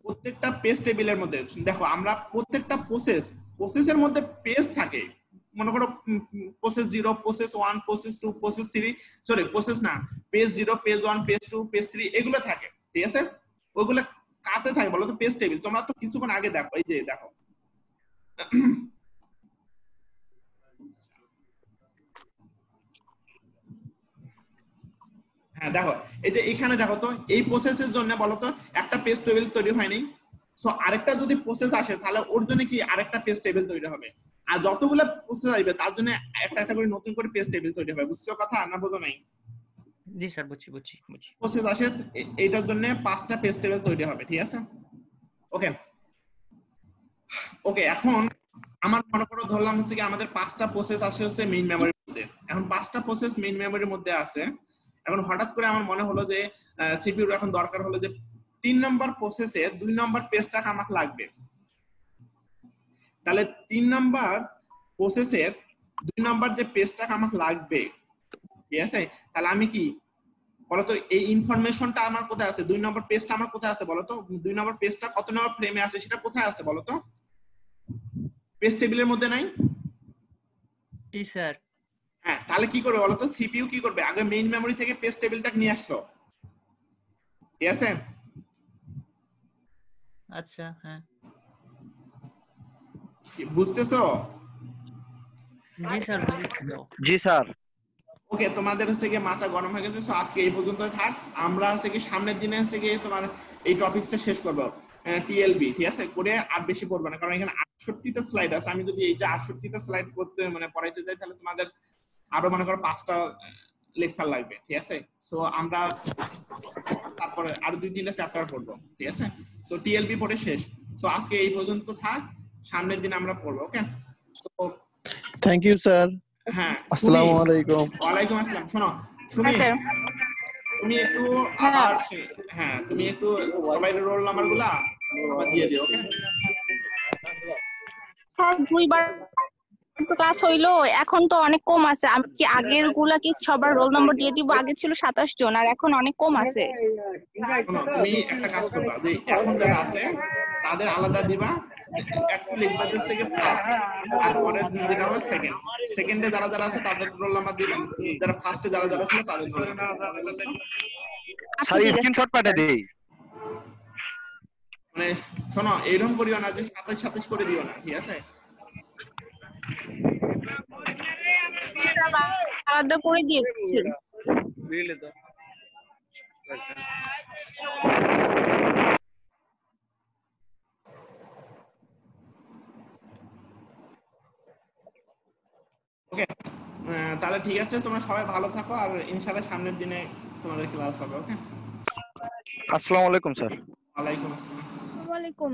প্রত্যেকটা পেজ টেবিলের মধ্যে দেখো আমরা প্রত্যেকটা প্রসেসের মধ্যে পেজ থাকে। মনে করো process 0, process 1, process 2, process 3, sorry process না, পেজ 0, পেজ 1, পেজ 2, পেজ 3 এগুলো থাকে, ঠিক আছে? ওইগুলো কাতে থাকে বলো তো? Page table. তোমরা তো কিছুক্ষণ আগে দেখো, এই যে দেখো হ্যাঁ দেখো, এই যে এখানে দেখো তো, এই প্রসেসের জন্য বলতো একটা পেজ টেবিল তৈরি হয়নি। সো আরেকটা যদি প্রসেস আসে তাহলে ওর জন্য কি আরেকটা পেজ টেবিল তৈরি হবে। আর যতগুলো প্রসেস আসবে তার জন্য একটা করে নতুন করে পেজ টেবিল তৈরি হবে। বুঝছো কথা না বোঝো নাই? জি স্যার বুঝছি। প্রসেস আসে এইটার জন্য 5টা পেজ টেবিল তৈরি হবে, ঠিক আছে? ওকে এখন আমার মনে করো ধরলাম হচ্ছে কি আমাদের 5টা প্রসেস আসে হচ্ছে মেইন মেমোরির মধ্যে। এখন 5টা প্রসেস মেইন মেমোরির মধ্যে আছে। এখন হঠাৎ করে আমার মনে হলো যে সিপিইউর এখন দরকার হলো যে 3 নম্বর প্রসেসে 2 নম্বর পেজটা আমাকে লাগবে। তাহলে 3 নম্বর প্রসেসের 2 নম্বর যে পেজটা আমাকে লাগবে, ঠিক আছে? তাহলে আমি কি বলতো এই ইনফরমেশনটা আমার কোথায় আছে? 2 নম্বর পেজটা আমার কোথায় আছে বলতো? 2 নম্বর পেজটা কত নম্বর ফ্রেমে আছে সেটা কোথায় আছে বলতো? পেজ টেবিলের মধ্যে নাই? জি স্যার। হ্যাঁ, তাহলে কি করবে বলতো? সিপিইউ কি করবে? আগে মেইন মেমোরি থেকে পেজ টেবিলটা নিয়ে আসলো, ঠিক আছে? আচ্ছা, হ্যাঁ বুঝতেছো? জি স্যার বুঝছি তো। জি স্যার। ওকে, তোমাদের হচ্ছে কি মাথা গরম হয়ে গেছে। সো আজকে এই পর্যন্ত থাক। আমরা হচ্ছে কি সামনের দিনে হচ্ছে কি তোমার এই টপিকসটা শেষ করব, টিএলবি, ঠিক আছে? করে আর বেশি পড়বে না, কারণ এখানে 68টা স্লাইড আছে। আমি যদি এইটা 68টা স্লাইড করতে মানে পড়াইতে যাই তাহলে তোমাদের আরো মনে করো 5টা লেকচার লাগবে, ঠিক আছে? সো আমরা তারপরে আরো 2-3টা চ্যাপ্টার পড়বো, ঠিক আছে? সো টিএলবি পড়ে শেষ। সো আজকে এই পর্যন্ত থাক, সামনের দিন আমরা পড়বো। ওকে, সো থ্যাংক ইউ স্যার। হ্যাঁ আসসালামু আলাইকুম। ওয়ালাইকুম আসসালাম। শোনো সুমি, স্যার তুমি একটু হ্যাঁ। আবার হ্যাঁ তুমি একটু সবাই রোল নাম্বার গুলা আবার দিয়ে দিও, ওকে? স্যার 2বার ক্লাস হইলো, এখন তো অনেক কম আছে। আমি কি আগের গুলা কি সবার রোল নম্বর দিয়ে দিব? আগে ছিল 27 জন আর এখন অনেক কম আছে। শোনো তুমি একটা কাজ করবা, যে এখন যারা আছে তাদের আলাদা দিবা, একটু লিখবা যে ফার্স্ট, আর পরের যেটা হবে সেকেন্ড। সেকেন্ডে যারা যারা আছে তাদের রোল নাম্বার দিবা, যারা ফার্স্টে যারা যারা ছিল তাদের রোল নাম্বার। আচ্ছা স্যার ঠিক আছে স্ক্রিনশট পাঠিয়ে দেই। মানে শোনো এইরকম করিও না যে 27 করে দিও না, ঠিক আছে? আলাদা করে দিয়েছি। ওকে, তাহলে ঠিক আছে, তোমরা সবাই ভালো থাকো, আর ইনশাআল্লাহ সামনের দিনে তোমাদের ক্লাস হবে, ওকে? আসসালামু আলাইকুম স্যার। ওয়ালাইকুম আসসালাম। ওয়ালাইকুম।